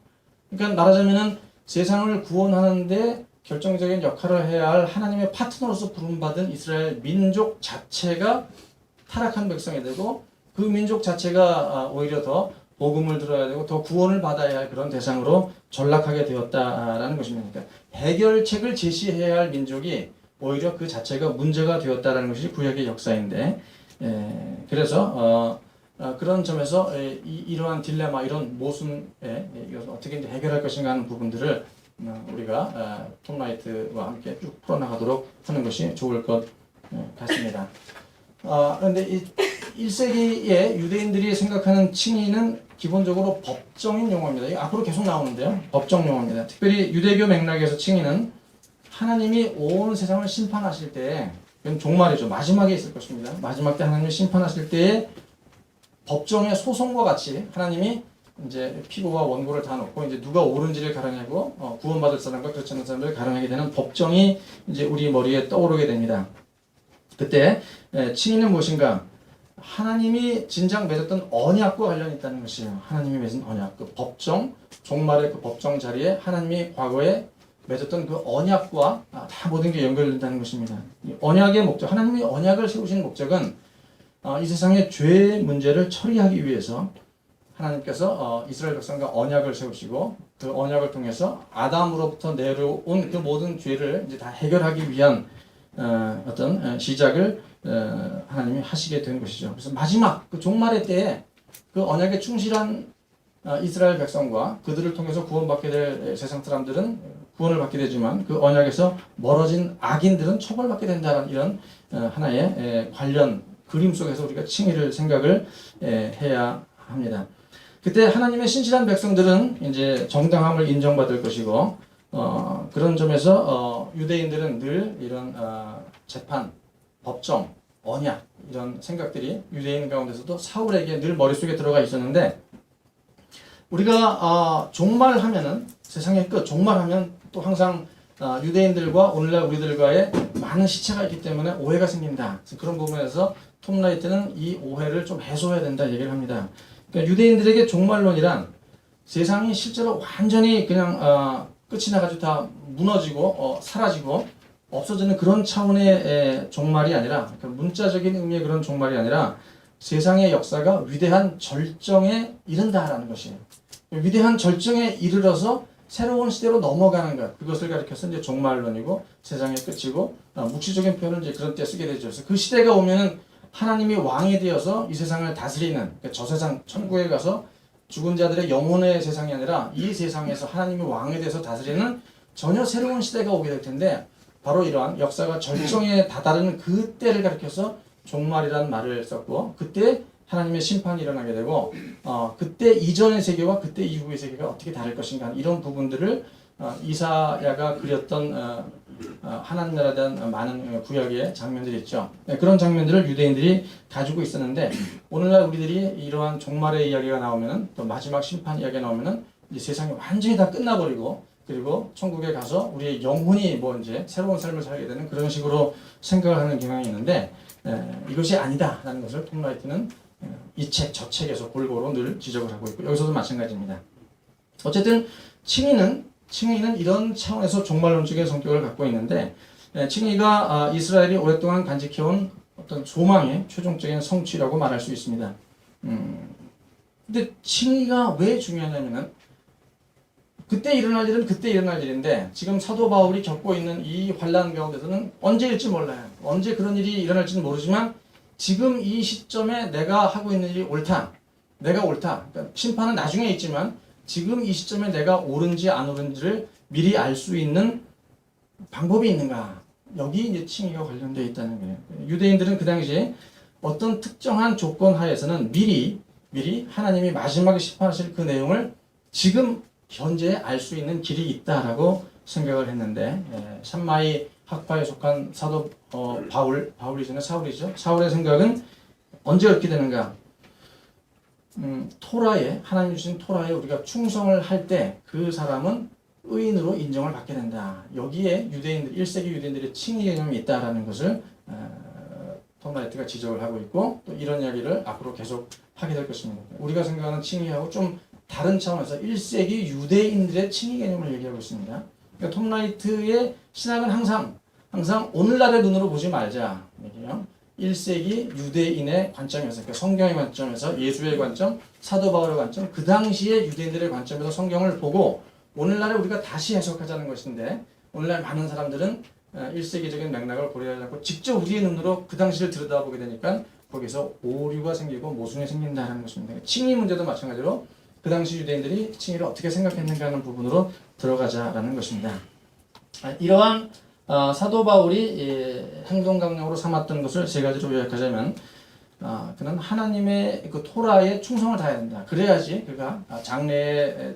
그러니까 말하자면은 세상을 구원하는데 결정적인 역할을 해야 할 하나님의 파트너로서 부름받은 이스라엘 민족 자체가 타락한 백성이 되고 그 민족 자체가 오히려 더 복음을 들어야 되고 더 구원을 받아야 할 그런 대상으로 전락하게 되었다라는 것입니다. 그러니까 해결책을 제시해야 할 민족이 오히려 그 자체가 문제가 되었다라는 것이 구약의 역사인데, 그래서 그런 점에서 이러한 딜레마, 이런 모순에 이것을 어떻게 이제 해결할 것인가 하는 부분들을 우리가 톰라이트와 함께 쭉 풀어나가도록 하는 것이 좋을 것 같습니다. 그런데 이 1세기에 유대인들이 생각하는 칭의는 기본적으로 법정인 용어입니다. 이게 앞으로 계속 나오는데요. 법정 용어입니다. 특별히 유대교 맥락에서 칭의는 하나님이 온 세상을 심판하실 때, 이건 종말이죠. 마지막에 있을 것입니다. 마지막 때 하나님이 심판하실 때에 법정의 소송과 같이 하나님이 이제 피고와 원고를 다 놓고 이제 누가 옳은지를 가려내고 구원받을 사람과 그렇지 않은 사람들을 가려내게 되는 법정이 이제 우리 머리에 떠오르게 됩니다. 그때 칭의는 무엇인가? 하나님이 진작 맺었던 언약과 관련이 있다는 것이에요. 하나님이 맺은 언약, 그 법정, 종말의 그 법정 자리에 하나님이 과거에 맺었던 그 언약과 다 모든 게 연결된다는 것입니다. 이 언약의 목적, 하나님이 언약을 세우신 목적은 이 세상의 죄의 문제를 처리하기 위해서 하나님께서 이스라엘 백성과 언약을 세우시고 그 언약을 통해서 아담으로부터 내려온 그 모든 죄를 이제 다 해결하기 위한 어떤 시작을 하나님이 하시게 된 것이죠. 그래서 마지막 그 종말의 때에 그 언약에 충실한 이스라엘 백성과 그들을 통해서 구원받게 될 세상 사람들은 구원을 받게 되지만 그 언약에서 멀어진 악인들은 처벌받게 된다는 이런 하나의 관련 그림 속에서 우리가 칭의를 생각을 해야 합니다. 그때 하나님의 신실한 백성들은 이제 정당함을 인정받을 것이고 그런 점에서 유대인들은 늘 이런 재판, 법정, 언약 이런 생각들이 유대인 가운데서도 사울에게 늘 머릿속에 들어가 있었는데 우리가 종말하면은 세상의 끝, 종말하면 또 항상 유대인들과 오늘날 우리들과의 많은 시차가 있기 때문에 오해가 생긴다. 그런 부분에서 톰 라이트는 이 오해를 좀 해소해야 된다 얘기를 합니다. 그러니까 유대인들에게 종말론이란 세상이 실제로 완전히 그냥 끝이 나가지고 다 무너지고 사라지고 없어지는 그런 차원의 종말이 아니라 그러니까 문자적인 의미의 그런 종말이 아니라 세상의 역사가 위대한 절정에 이른다라는 것이에요. 위대한 절정에 이르러서 새로운 시대로 넘어가는 것, 그것을 가리켜서 이제 종말론이고 세상의 끝이고 묵시적인 표현을 이제 그런 때 쓰게 되죠. 그래서 그 시대가 오면은 하나님이 왕이 되어서 이 세상을 다스리는, 그러니까 저 세상 천국에 가서 죽은 자들의 영혼의 세상이 아니라 이 세상에서 하나님이 왕이 되어서 다스리는 전혀 새로운 시대가 오게 될 텐데 바로 이러한 역사가 절정에 다다르는 그때를 가리켜서 종말이라는 말을 썼고 그때 하나님의 심판이 일어나게 되고 그때 이전의 세계와 그때 이후의 세계가 어떻게 다를 것인가 이런 부분들을 이사야가 그렸던 하나님 나라에 대한 많은 구약의 장면들이 있죠. 그런 장면들을 유대인들이 가지고 있었는데 오늘날 우리들이 이러한 종말의 이야기가 나오면은 또 마지막 심판 이야기가 나오면은 이제 세상이 완전히 다 끝나버리고 그리고 천국에 가서 우리의 영혼이 뭐 이제 새로운 삶을 살게 되는 그런 식으로 생각을 하는 경향이 있는데 이것이 아니다라는 것을 톰 라이트는 이 책, 저 책에서 골고루 늘 지적을 하고 있고 여기서도 마찬가지입니다. 어쨌든 칭의는 이런 차원에서 종말론적인 성격을 갖고 있는데 칭의가 이스라엘이 오랫동안 간직해온 어떤 소망의 최종적인 성취라고 말할 수 있습니다. 근데 칭의가 왜 중요하냐면은 그때 일어날 일은 그때 일어날 일인데 지금 사도 바울이 겪고 있는 이 환난 가운데서는 언제일지 몰라요. 언제 그런 일이 일어날지는 모르지만 지금 이 시점에 내가 하고 있는 일이 옳다. 내가 옳다. 그러니까 심판은 나중에 있지만 지금 이 시점에 내가 옳은지 안 옳은지를 미리 알 수 있는 방법이 있는가? 여기 이제 칭의가 관련되어 있다는 거예요. 유대인들은 그 당시에 어떤 특정한 조건 하에서는 미리 하나님이 마지막에 심판하실 그 내용을 지금 현재 알 수 있는 길이 있다라고 생각을 했는데 샴마이 학파에 속한 사도 바울이잖아요. 사울이죠. 사울의 생각은 언제 얻게 되는가? 토라에 하나님 주신 토라에 우리가 충성을 할 때 그 사람은 의인으로 인정을 받게 된다. 여기에 유대인들 1세기 유대인들의 칭의 개념이 있다라는 것을 톰 라이트가 지적을 하고 있고 또 이런 이야기를 앞으로 계속 하게 될 것입니다. 우리가 생각하는 칭의하고 좀 다른 차원에서 1세기 유대인들의 칭의 개념을 얘기하고 있습니다. 그러니까 톰 라이트의 신학은 항상 오늘날의 눈으로 보지 말자. 얘기예요. 1세기 유대인의 관점에서, 그러니까 성경의 관점에서 예수의 관점, 사도 바울의 관점, 그 당시의 유대인들의 관점에서 성경을 보고 오늘날에 우리가 다시 해석하자는 것인데 오늘날 많은 사람들은 1세기적인 맥락을 고려하지 않고 직접 우리의 눈으로 그 당시를 들여다보게 되니까 거기서 오류가 생기고 모순이 생긴다는 것입니다. 칭의 문제도 마찬가지로 그 당시 유대인들이 칭의를 어떻게 생각했는가 하는 부분으로 들어가자라는 것입니다. 이러한 사도 바울이 행동 강령으로 삼았던 것을 세 가지로 요약하자면 그는 하나님의 그 토라에 충성을 다해야 된다. 그래야지 그가 장래에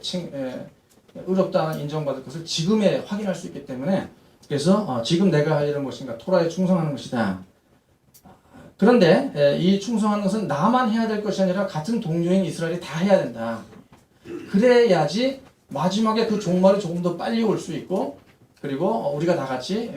의롭다 인정받을 것을 지금에 확인할 수 있기 때문에 그래서 지금 내가 할 일은 무엇인가? 토라에 충성하는 것이다. 그런데 이 충성하는 것은 나만 해야 될 것이 아니라 같은 동료인 이스라엘이 다 해야 된다. 그래야지 마지막에 그 종말이 조금 더 빨리 올 수 있고 그리고 우리가 다 같이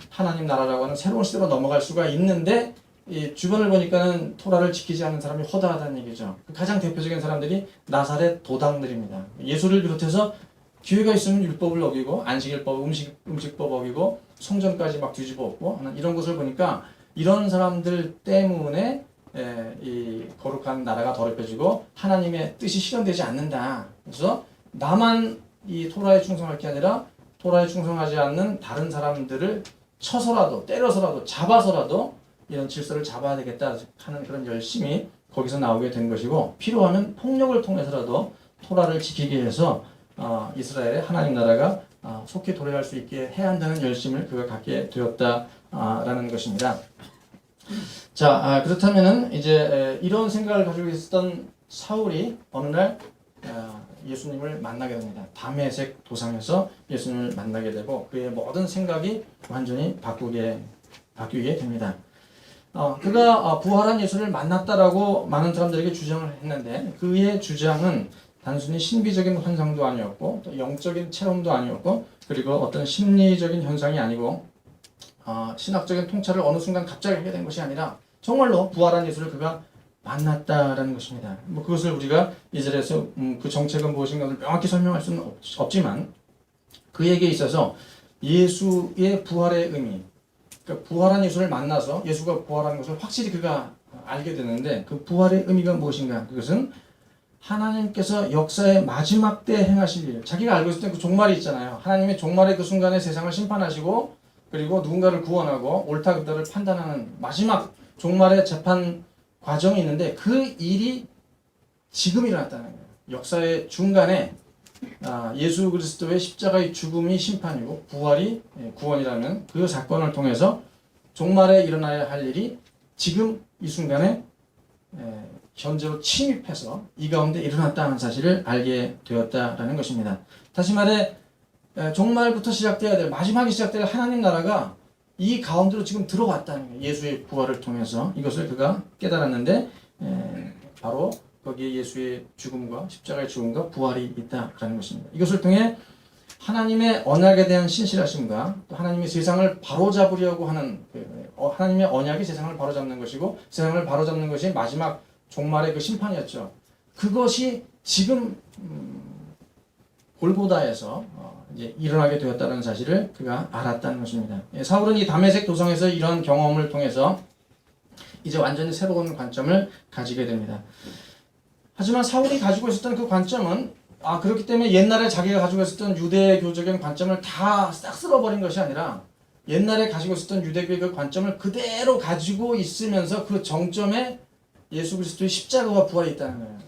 하나님 나라라고 하는 새로운 시대로 넘어갈 수가 있는데 이 주변을 보니까는 토라를 지키지 않는 사람이 허다하다는 얘기죠. 가장 대표적인 사람들이 나사렛 도당들입니다. 예수를 비롯해서 기회가 있으면 율법을 어기고 안식일법, 음식법 어기고 성전까지 막 뒤집어 엎고 하는 이런 것을 보니까 이런 사람들 때문에 이 거룩한 나라가 더럽혀지고 하나님의 뜻이 실현되지 않는다. 그래서 나만 이 토라에 충성할 게 아니라 토라에 충성하지 않는 다른 사람들을 쳐서라도 때려서라도 잡아서라도 이런 질서를 잡아야 되겠다 하는 그런 열심이 거기서 나오게 된 것이고 필요하면 폭력을 통해서라도 토라를 지키기 위해서 이스라엘의 하나님 나라가 속히 도래할 수 있게 해야 한다는 열심을 그가 갖게 되었다라는 것입니다. 자, 그렇다면은 이제 이런 생각을 가지고 있었던 사울이 어느 날 예수님을 만나게 됩니다. 다메섹 도상에서 예수님을 만나게 되고 그의 모든 생각이 완전히 바뀌게 됩니다. 그가 부활한 예수를 만났다라고 많은 사람들에게 주장을 했는데 그의 주장은 단순히 신비적인 환상도 아니었고 또 영적인 체험도 아니었고 그리고 어떤 심리적인 현상이 아니고 신학적인 통찰을 어느 순간 갑자기 하게 된 것이 아니라 정말로 부활한 예수를 그가 만났다라는 것입니다. 뭐 그것을 우리가 이 자리에서 그 정책은 무엇인가를 명확히 설명할 수는 없지만 그에게 있어서 예수의 부활의 의미, 그러니까 부활한 예수를 만나서 예수가 부활한 것을 확실히 그가 알게 되는데 그 부활의 의미가 무엇인가? 그것은 하나님께서 역사의 마지막 때 행하실 일, 자기가 알고 있을 때 그 종말이 있잖아요. 하나님의 종말의 그 순간에 세상을 심판하시고 그리고 누군가를 구원하고 옳다 그르다를 판단하는 마지막 종말의 재판 과정이 있는데 그 일이 지금 일어났다는 거예요. 역사의 중간에 예수 그리스도의 십자가의 죽음이 심판이고 부활이 구원이라는 그 사건을 통해서 종말에 일어나야 할 일이 지금 이 순간에 현재로 침입해서 이 가운데 일어났다는 사실을 알게 되었다라는 것입니다. 다시 말해 종말부터 시작돼야 될 마지막이 시작될 하나님 나라가 이 가운데로 지금 들어왔다는 거예요. 예수의 부활을 통해서 이것을 그가 깨달았는데 바로 거기에 예수의 죽음과 십자가의 죽음과 부활이 있다라는 것입니다. 이것을 통해 하나님의 언약에 대한 신실하심과 또 하나님의 세상을 바로잡으려고 하는 하나님의 언약이 세상을 바로잡는 것이고 세상을 바로잡는 것이 마지막 종말의 그 심판이었죠. 그것이 지금 골고다에서 이제 일어나게 되었다는 사실을 그가 알았다는 것입니다. 사울은 이 다메섹 도성에서 이런 경험을 통해서 이제 완전히 새로운 관점을 가지게 됩니다. 하지만 사울이 가지고 있었던 그 관점은 그렇기 때문에 옛날에 자기가 가지고 있었던 유대교적인 관점을 다 싹 쓸어버린 것이 아니라 옛날에 가지고 있었던 유대교의 그 관점을 그대로 가지고 있으면서 그 정점에 예수 그리스도의 십자가와 부활이 있다는 거예요.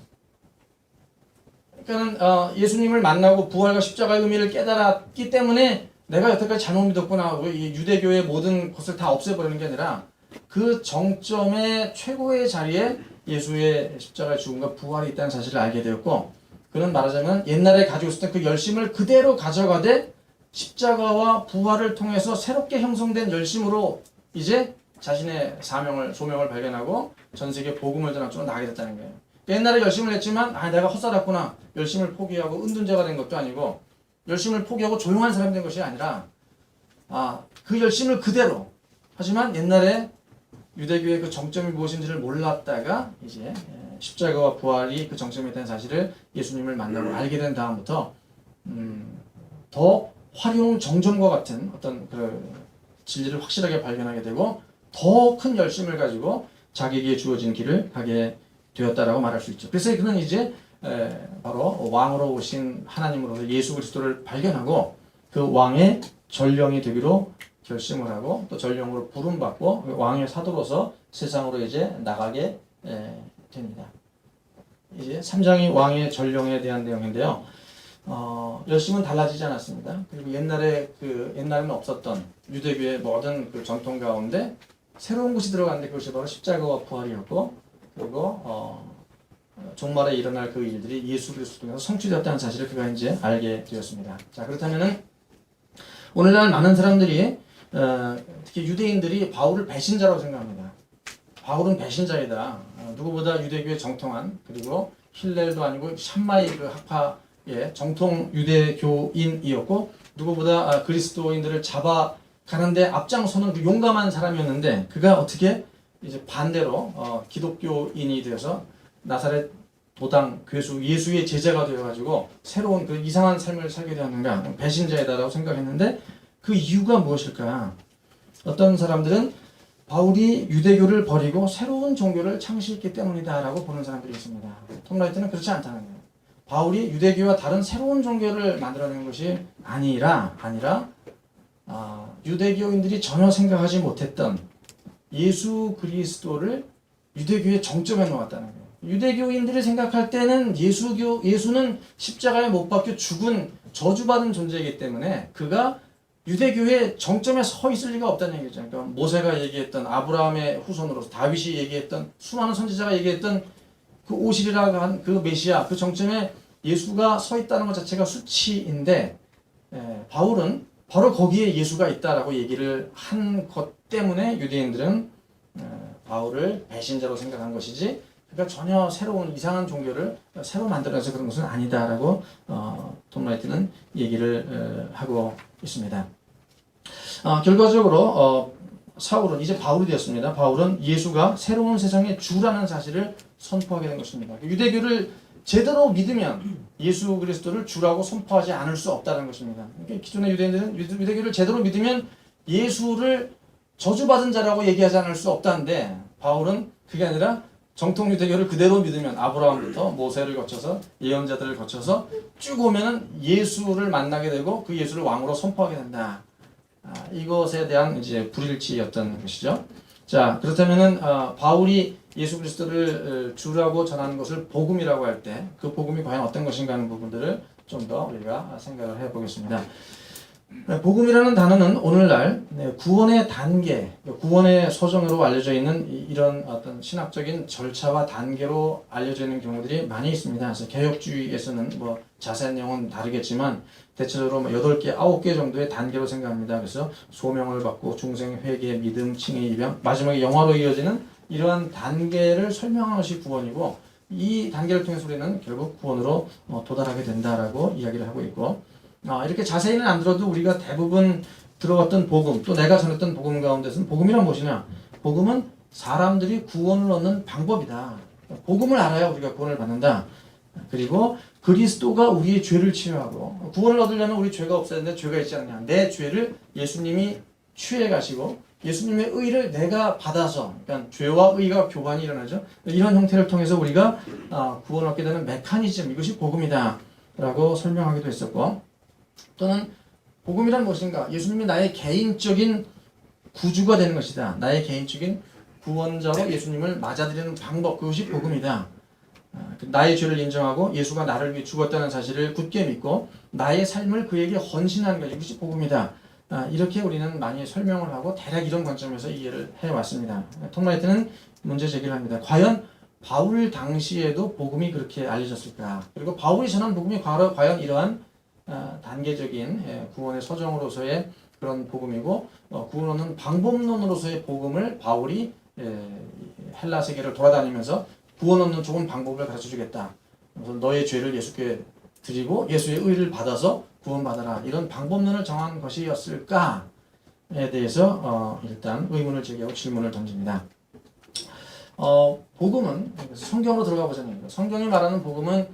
그러니까 예수님을 만나고 부활과 십자가의 의미를 깨달았기 때문에 내가 여태까지 잘못 믿었구나 하고 이 유대교의 모든 것을 다 없애버리는 게 아니라 그 정점의 최고의 자리에 예수의 십자가의 죽음과 부활이 있다는 사실을 알게 되었고, 그는 말하자면 옛날에 가지고 있었던 그 열심을 그대로 가져가되 십자가와 부활을 통해서 새롭게 형성된 열심으로 이제 자신의 소명을 발견하고 전 세계 복음을 전하는 쪽으로 나가게 됐다는 거예요. 옛날에 열심을 했지만 내가 헛살았구나, 열심을 포기하고 은둔자가 된 것도 아니고 열심을 포기하고 조용한 사람이 된 것이 아니라 그 열심을 그대로, 하지만 옛날에 유대교의 그 정점이 무엇인지를 몰랐다가 이제 십자가와 부활이 그 정점이 된 사실을 예수님을 만나고 알게 된 다음부터 더 화려한 정점과 같은 어떤 그 진리를 확실하게 발견하게 되고 더 큰 열심을 가지고 자기에게 주어진 길을 가게 되었다라고 말할 수 있죠. 그래서 그는 이제 바로 왕으로 오신 하나님으로서 예수 그리스도를 발견하고 그 왕의 전령이 되기로 결심을 하고 또 전령으로 부름받고 왕의 사도로서 세상으로 이제 나가게 됩니다. 이제 3장이 왕의 전령에 대한 내용인데요. 열심은 달라지지 않았습니다. 그리고 옛날에는 없었던 유대교의 모든 그 전통 가운데 새로운 것이 들어갔는데 그것이 바로 십자가와 부활이었고, 그리고 종말에 일어날 그 일들이 예수 그리스도 통해서 성취되었다는 사실을 그가 이제 알게 되었습니다. 자, 그렇다면은 오늘날 많은 사람들이 특히 유대인들이 바울을 배신자라고 생각합니다. 바울은 배신자이다. 누구보다 유대교의 정통한, 그리고 힐렐도 아니고 샴마이 그 학파의 정통 유대교인이었고 누구보다 그리스도인들을 잡아가는데 앞장서는 그 용감한 사람이었는데, 그가 어떻게 이제 반대로 기독교인이 되어서 나사렛 도당 괴수 예수의 제자가 되어가지고 새로운 그 이상한 삶을 살게 되었는가, 배신자이다라고 생각했는데 그 이유가 무엇일까? 어떤 사람들은 바울이 유대교를 버리고 새로운 종교를 창시했기 때문이다라고 보는 사람들이 있습니다. 톰 라이트는 그렇지 않다는 거예요. 바울이 유대교와 다른 새로운 종교를 만들어낸 것이 아니라 유대교인들이 전혀 생각하지 못했던 예수 그리스도를 유대교의 정점에 놓았다는 거예요. 유대교인들이 생각할 때는 예수는 십자가에 못 박혀 죽은 저주받은 존재이기 때문에 그가 유대교의 정점에 서 있을 리가 없다는 얘기죠. 그러니까 모세가 얘기했던 아브라함의 후손으로서 다윗이 얘기했던 수많은 선지자가 얘기했던 그 오실이라고 한 그 메시아, 그 정점에 예수가 서 있다는 것 자체가 수치인데 바울은 바로 거기에 예수가 있다라고 얘기를 한 것 때문에 유대인들은 바울을 배신자로 생각한 것이지, 그러니까 전혀 새로운 이상한 종교를 새로 만들어서 그런 것은 아니다라고 톰 라이트는 얘기를 하고 있습니다. 결과적으로 사울은 이제 바울이 되었습니다. 바울은 예수가 새로운 세상의 주라는 사실을 선포하게 된 것입니다. 유대교를 제대로 믿으면 예수 그리스도를 주라고 선포하지 않을 수 없다는 것입니다. 그러니까 기존의 유대인들은 유대교를 제대로 믿으면 예수를 저주받은 자라고 얘기하지 않을 수 없다는데, 바울은 그게 아니라 정통 유대교를 그대로 믿으면 아브라함부터 모세를 거쳐서 예언자들을 거쳐서 쭉 오면은 예수를 만나게 되고 그 예수를 왕으로 선포하게 된다. 이것에 대한 이제 불일치였던 것이죠. 자, 그렇다면은 바울이 예수 그리스도를 주라고 전하는 것을 복음이라고 할 때 그 복음이 과연 어떤 것인가 하는 부분들을 좀 더 우리가 생각을 해보겠습니다. 복음이라는 단어는 오늘날 구원의 단계, 구원의 소정으로 알려져 있는 이런 어떤 신학적인 절차와 단계로 알려져 있는 경우들이 많이 있습니다. 그래서 개혁주의에서는 뭐 자세한 내용은 다르겠지만 대체적으로 8개, 9개 정도의 단계로 생각합니다. 그래서 소명을 받고 중생, 회개, 믿음, 칭의, 입양, 마지막에 영화로 이어지는 이러한 단계를 설명하는 것이 구원이고, 이 단계를 통해서 우리는 결국 구원으로 도달하게 된다라고 이야기를 하고 있고, 이렇게 자세히는 안 들어도 우리가 대부분 들어왔던 복음, 또 내가 전했던 복음 가운데서는 복음이란 무엇이냐? 복음은 사람들이 구원을 얻는 방법이다. 복음을 알아야 우리가 구원을 받는다. 그리고 그리스도가 우리의 죄를 치유하고, 구원을 얻으려면 우리 죄가 없어야 되는데 죄가 있지 않느냐. 내 죄를 예수님이 취해 가시고 예수님의 의를 내가 받아서, 그러니까 죄와 의가 교환이 일어나죠. 이런 형태를 통해서 우리가 구원을 얻게 되는 메커니즘, 이것이 복음이다 라고 설명하기도 했었고, 또는 복음이란 무엇인가? 예수님이 나의 개인적인 구주가 되는 것이다. 나의 개인적인 구원자로 예수님을 맞아들이는 방법, 그것이 복음이다. 나의 죄를 인정하고 예수가 나를 위해 죽었다는 사실을 굳게 믿고 나의 삶을 그에게 헌신하는 것이 그것이 복음이다. 이렇게 우리는 많이 설명을 하고 대략 이런 관점에서 이해를 해왔습니다. 톰 라이트는 문제 제기를 합니다. 과연 바울 당시에도 복음이 그렇게 알려졌을까? 그리고 바울이 전한 복음이 과연 이러한 단계적인 구원의 서정으로서의 그런 복음이고 구원 얻는 방법론으로서의 복음을 바울이 헬라 세계를 돌아다니면서 구원 얻는 좋은 방법을 가르쳐주겠다. 그래서 너의 죄를 예수께 드리고 예수의 의를 받아서 구원받아라. 이런 방법론을 정한 것이었을까에 대해서 일단 의문을 제기하고 질문을 던집니다. 복음은 성경으로 들어가 보자면 성경이 말하는 복음은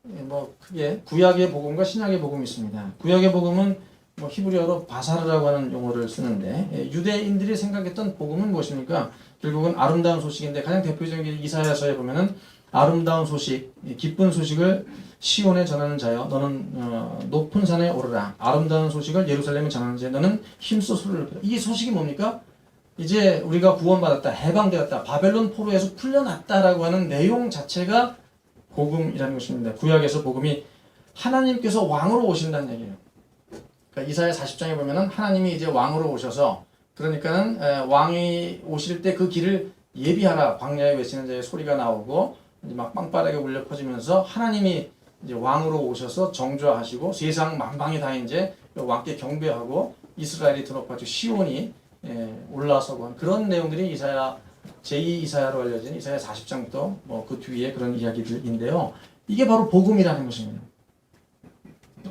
뭐 크게 구약의 복음과 신약의 복음이 있습니다. 구약의 복음은 뭐 히브리어로 바사르라고 하는 용어를 쓰는데 유대인들이 생각했던 복음은 무엇입니까? 결국은 아름다운 소식인데 가장 대표적인 게 이사야서에 보면은 아름다운 소식, 기쁜 소식을 시온에 전하는 자여 너는 높은 산에 오르라. 아름다운 소식을 예루살렘에 전하는 자여 너는 힘써 소리를 높이라. 이 소식이 뭡니까? 이제 우리가 구원받았다, 해방되었다, 바벨론 포로에서 풀려났다라고 하는 내용 자체가 복음이라는 것입니다. 구약에서 복음이 하나님께서 왕으로 오신다는 얘기예요. 그러니까 이사야 40장에 보면은 하나님이 이제 왕으로 오셔서 그러니까는 왕이 오실 때 그 길을 예비하라. 광야에 외치는 자의 소리가 나오고 이제 막 빵빠르게 울려 퍼지면서 하나님이 이제 왕으로 오셔서 정죄하시고 세상 만방이 다 이제 왕께 경배하고 이스라엘이 드높아지고 시온이 올라서고 한 그런 내용들이 이사야 제2 이사야로 알려진 이사야 40장부터 뭐 그 뒤에 그런 이야기들인데요. 이게 바로 복음이라는 것입니다.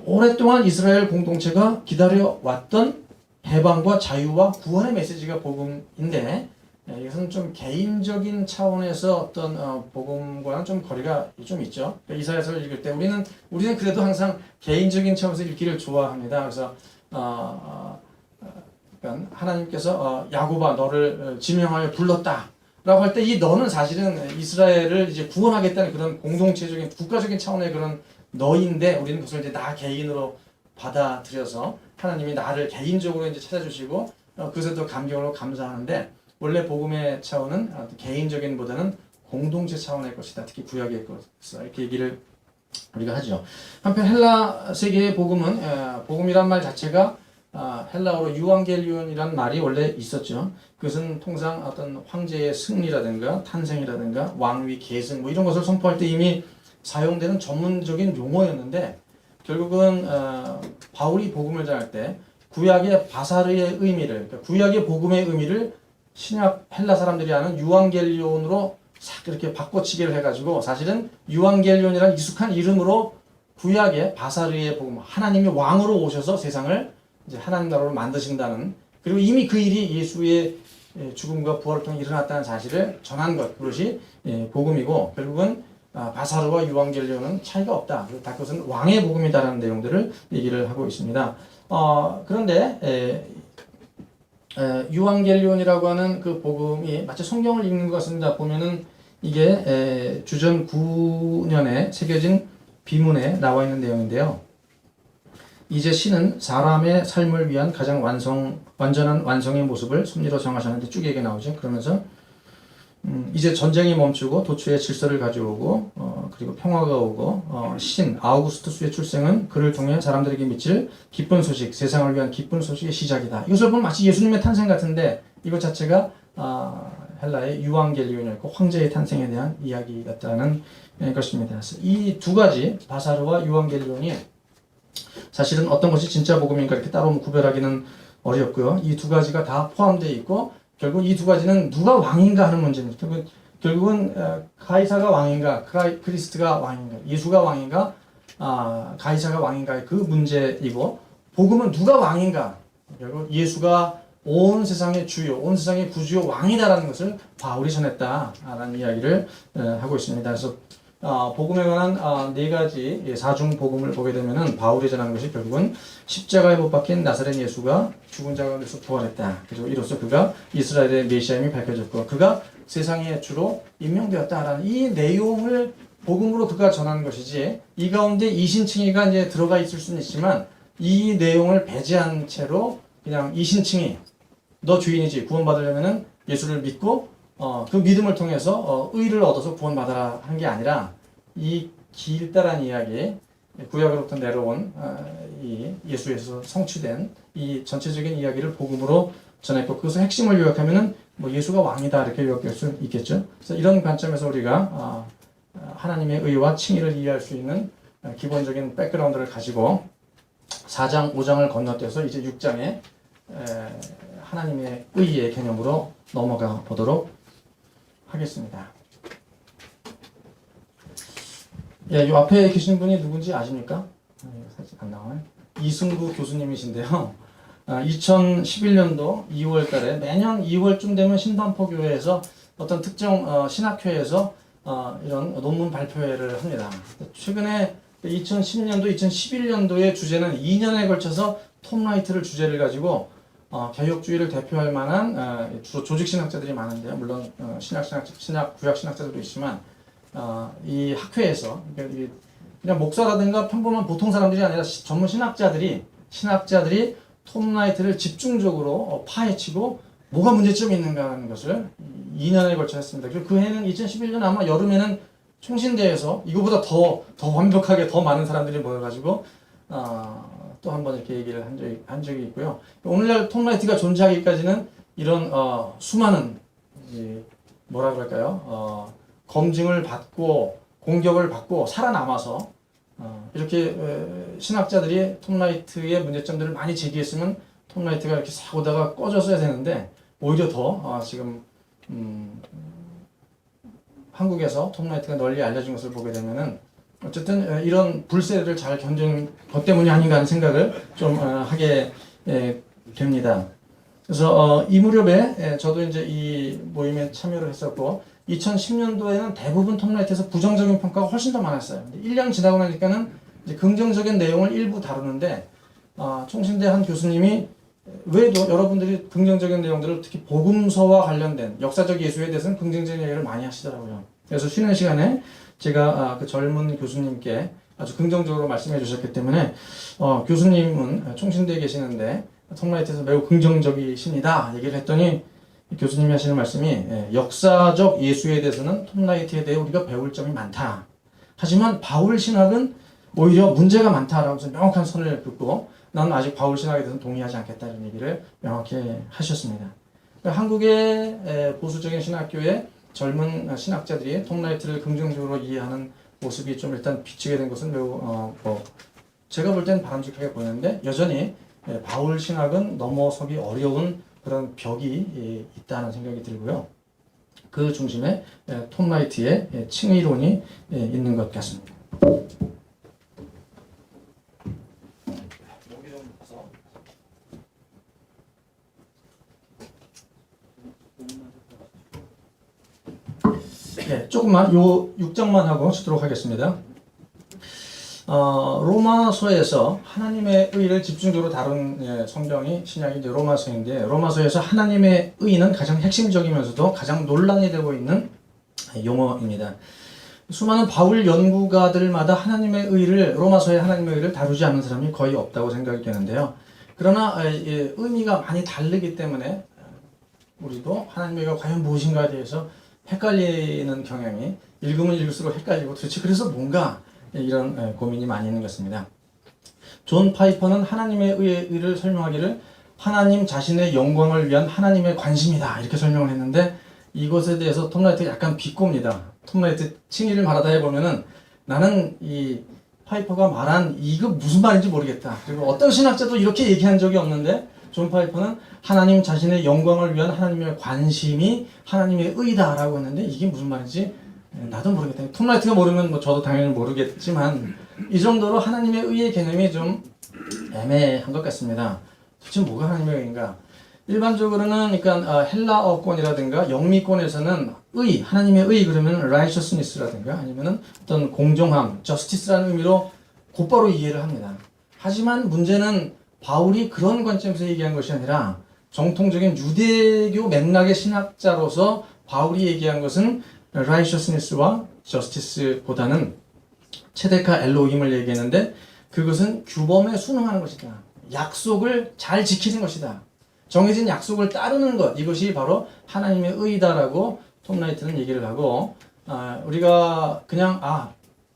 오랫동안 이스라엘 공동체가 기다려왔던 해방과 자유와 구원의 메시지가 복음인데 이것은 좀 개인적인 차원에서 어떤 복음과는 좀 거리가 좀 있죠. 그러니까 이사야서를 읽을 때 우리는 그래도 항상 개인적인 차원에서 읽기를 좋아합니다. 그래서 그러니까 하나님께서 야곱아 너를 지명하여 불렀다 라고 할 때 이 너는 사실은 이스라엘을 이제 구원하겠다는 그런 공동체적인 국가적인 차원의 그런 너인데 우리는 그것을 이제 나 개인으로 받아들여서 하나님이 나를 개인적으로 이제 찾아주시고 그것에도 감격으로 감사하는데 원래 복음의 차원은 개인적인보다는 공동체 차원의 것이다. 특히 구약의 것이다. 이렇게 얘기를 우리가 하죠. 한편 헬라 세계의 복음은 복음이란 말 자체가 헬라어로 유앙겔리온이라는 말이 원래 있었죠. 그것은 통상 어떤 황제의 승리라든가 탄생이라든가 왕위 계승 뭐 이런 것을 선포할 때 이미 사용되는 전문적인 용어였는데 결국은 바울이 복음을 전할 때 구약의 바사르의 의미를 그러니까 구약의 복음의 의미를 신약 헬라 사람들이 아는 유앙겔리온으로 싹 이렇게 바꿔치기를 해가지고 사실은 유앙겔리온이라는 익숙한 이름으로 구약의 바사르의 복음 하나님이 왕으로 오셔서 세상을 이제 하나님 나라로 만드신다는 그리고 이미 그 일이 예수의 죽음과 부활을 통해 일어났다는 사실을 전한 것 그것이 복음이고 결국은 바사르와 유앙겔리온은 차이가 없다. 다 그것은 왕의 복음이다라는 내용들을 얘기를 하고 있습니다. 그런데 유앙겔리온이라고 하는 그 복음이 마치 성경을 읽는 것 같습니다. 보면은 이게 주전 9년에 새겨진 비문에 나와 있는 내용인데요. 이제 신은 사람의 삶을 위한 가장 완전한 완성의 모습을 섭리로 정하셨는데 쭉 얘기 나오죠. 그러면서 이제 전쟁이 멈추고 도처에 질서를 가져오고 그리고 평화가 오고 신 아우구스투스의 출생은 그를 통해 사람들에게 미칠 기쁜 소식, 세상을 위한 기쁜 소식의 시작이다. 이것을 보면 마치 예수님의 탄생 같은데 이것 자체가 헬라의 유앙겔리온이었고 황제의 탄생에 대한 이야기 같다는 것입니다. 이 두 가지 바사르와 유앙겔리온이 사실은 어떤 것이 진짜 복음인가 이렇게 따로 구별하기는 어렵고요. 이 두 가지가 다 포함되어 있고 결국 이 두 가지는 누가 왕인가 하는 문제입니다. 결국은 가이사가 왕인가, 그리스트가 왕인가, 예수가 왕인가, 가이사가 왕인가의 그 문제이고 복음은 누가 왕인가, 결국 예수가 온 세상의 주요, 온 세상의 구주요 왕이다라는 것을 바울이 전했다라는 이야기를 하고 있습니다. 그래서 복음에 관한 네 가지 사중 복음을 보게 되면은 바울이 전한 것이 결국은 십자가에 못 박힌 나사렛 예수가 죽은 자 가운데서 부활했다. 그리고 이로써 그가 이스라엘의 메시아임이 밝혀졌고 그가 세상의 주로 임명되었다라는 이 내용을 복음으로 그가 전한 것이지 이 가운데 이신칭의가 이제 들어가 있을 수는 있지만 이 내용을 배제한 채로 그냥 이신칭이 너 주인이지 구원받으려면은 예수를 믿고 그 믿음을 통해서 의를 얻어서 구원받아라 하는 게 아니라 이 길다란 이야기 구약으로부터 내려온 이 예수에서 성취된 이 전체적인 이야기를 복음으로 전했고 그것의 핵심을 요약하면은 뭐 예수가 왕이다 이렇게 요약할 수 있겠죠. 그래서 이런 관점에서 우리가 하나님의 의와 칭의를 이해할 수 있는 기본적인 백그라운드를 가지고 4장, 5장을 건너뛰어서 이제 6장에 하나님의 의의 개념으로 넘어가 보도록 하겠습니다. 예, 이 앞에 계신 분이 누군지 아십니까? 살짝 안 나와요. 이승구 교수님이신데요. 2011년도 2월 달에 매년 2월쯤 되면 신단포교회에서 어떤 특정 신학회에서 이런 논문 발표회를 합니다. 최근에 2010년도, 2011년도의 주제는 2년에 걸쳐서 톰 라이트를 주제를 가지고 개혁주의를 대표할 만한 주로 조직신학자들이 많은데요. 물론 구약 신학자들도 있지만 이 학회에서 그냥 목사라든가 평범한 보통 사람들이 아니라 전문 신학자들이 톰 라이트를 집중적으로 파헤치고 뭐가 문제점이 있는가 하는 것을 2년에 걸쳐 했습니다. 그리고 그 해는 2011년 아마 여름에는 총신대에서 이거보다 더 완벽하게 더 많은 사람들이 모여가지고 또 한 번 이렇게 얘기를 한 적이 있고요. 오늘날 톰 라이트가 존재하기까지는 이런 수많은 뭐라 그럴까요? 검증을 받고 공격을 받고 살아남아서 이렇게 신학자들이 톰 라이트의 문제점들을 많이 제기했으면 톰 라이트가 이렇게 싹 오다가 꺼졌어야 되는데 오히려 더 지금 한국에서 톰 라이트가 널리 알려진 것을 보게 되면은 어쨌든 이런 불세를 잘 견딘 것 때문이 아닌가 하는 생각을 좀 하게 됩니다. 그래서 이 무렵에 저도 이제 이 모임에 참여를 했었고 2010년도에는 대부분 톰 라이트에서 부정적인 평가가 훨씬 더 많았어요. 1년 지나고 나니까는 이제 긍정적인 내용을 일부 다루는데 총신대 한 교수님이 외에도 여러분들이 긍정적인 내용들을 특히 복음서와 관련된 역사적 예수에 대해서는 긍정적인 얘기를 많이 하시더라고요. 그래서 쉬는 시간에 제가 그 젊은 교수님께 아주 긍정적으로 말씀해 주셨기 때문에 교수님은 총신대에 계시는데 톰 라이트에서 매우 긍정적이십니다 얘기를 했더니 교수님이 하시는 말씀이 역사적 예수에 대해서는 톰 라이트에 대해 우리가 배울 점이 많다. 하지만 바울 신학은 오히려 문제가 많다라고 해서 명확한 선을 긋고 나는 아직 바울 신학에 대해서는 동의하지 않겠다 이런 얘기를 명확히 하셨습니다. 한국의 보수적인 신학교의 젊은 신학자들이 톰 라이트를 긍정적으로 이해하는 모습이 좀 일단 비치게 된 것은 매우 제가 볼 땐 바람직하게 보이는데 여전히 바울 신학은 넘어서기 어려운 그런 벽이 있다는 생각이 들고요. 그 중심에 톰 라이트의 칭의론이 있는 것 같습니다. 조금만 요 6장만 하고 치도록 하겠습니다. 로마서에서 하나님의 의를 집중적으로 다룬 성경이 신약이 이제 로마서인데 로마서에서 하나님의 의는 가장 핵심적이면서도 가장 논란이 되고 있는 용어입니다. 수많은 바울 연구가들마다 하나님의 의를 로마서의 하나님의 의를 다루지 않는 사람이 거의 없다고 생각이 되는데요. 그러나 의미가 많이 다르기 때문에 우리도 하나님의 의가 과연 무엇인가에 대해서 헷갈리는 경향이 읽으면 읽을수록 헷갈리고 도대체 그래서 뭔가 이런 고민이 많이 있는 것입니다. 존 파이퍼는 하나님의 의를 설명하기를 하나님 자신의 영광을 위한 하나님의 관심이다 이렇게 설명을 했는데 이것에 대해서 톰 라이트가 약간 비꼬입니다. 톰 라이트 칭의를 말하다 해보면은 나는 이 파이퍼가 말한 이거 무슨 말인지 모르겠다. 그리고 어떤 신학자도 이렇게 얘기한 적이 없는데 존 파이퍼는 하나님 자신의 영광을 위한 하나님의 관심이 하나님의 의다라고 했는데 이게 무슨 말인지 나도 모르겠다. 톰 라이트가 모르면 뭐 저도 당연히 모르겠지만 이 정도로 하나님의 의의 개념이 좀 애매한 것 같습니다. 도대체 뭐가 하나님의 의인가? 일반적으로는 그러니까 헬라어권이라든가 영미권에서는 의, 하나님의 의 그러면 righteousness라든가 아니면은 어떤 공정함, justice라는 의미로 곧바로 이해를 합니다. 하지만 문제는 바울이 그런 관점에서 얘기한 것이 아니라 정통적인 유대교 맥락의 신학자로서 바울이 얘기한 것은 righteousness와 justice보다는 체데카 엘로힘을 얘기했는데 그것은 규범에 순응하는 것이다. 약속을 잘 지키는 것이다. 정해진 약속을 따르는 것, 이것이 바로 하나님의 의다라고 톰 라이트는 얘기를 하고, 우리가 그냥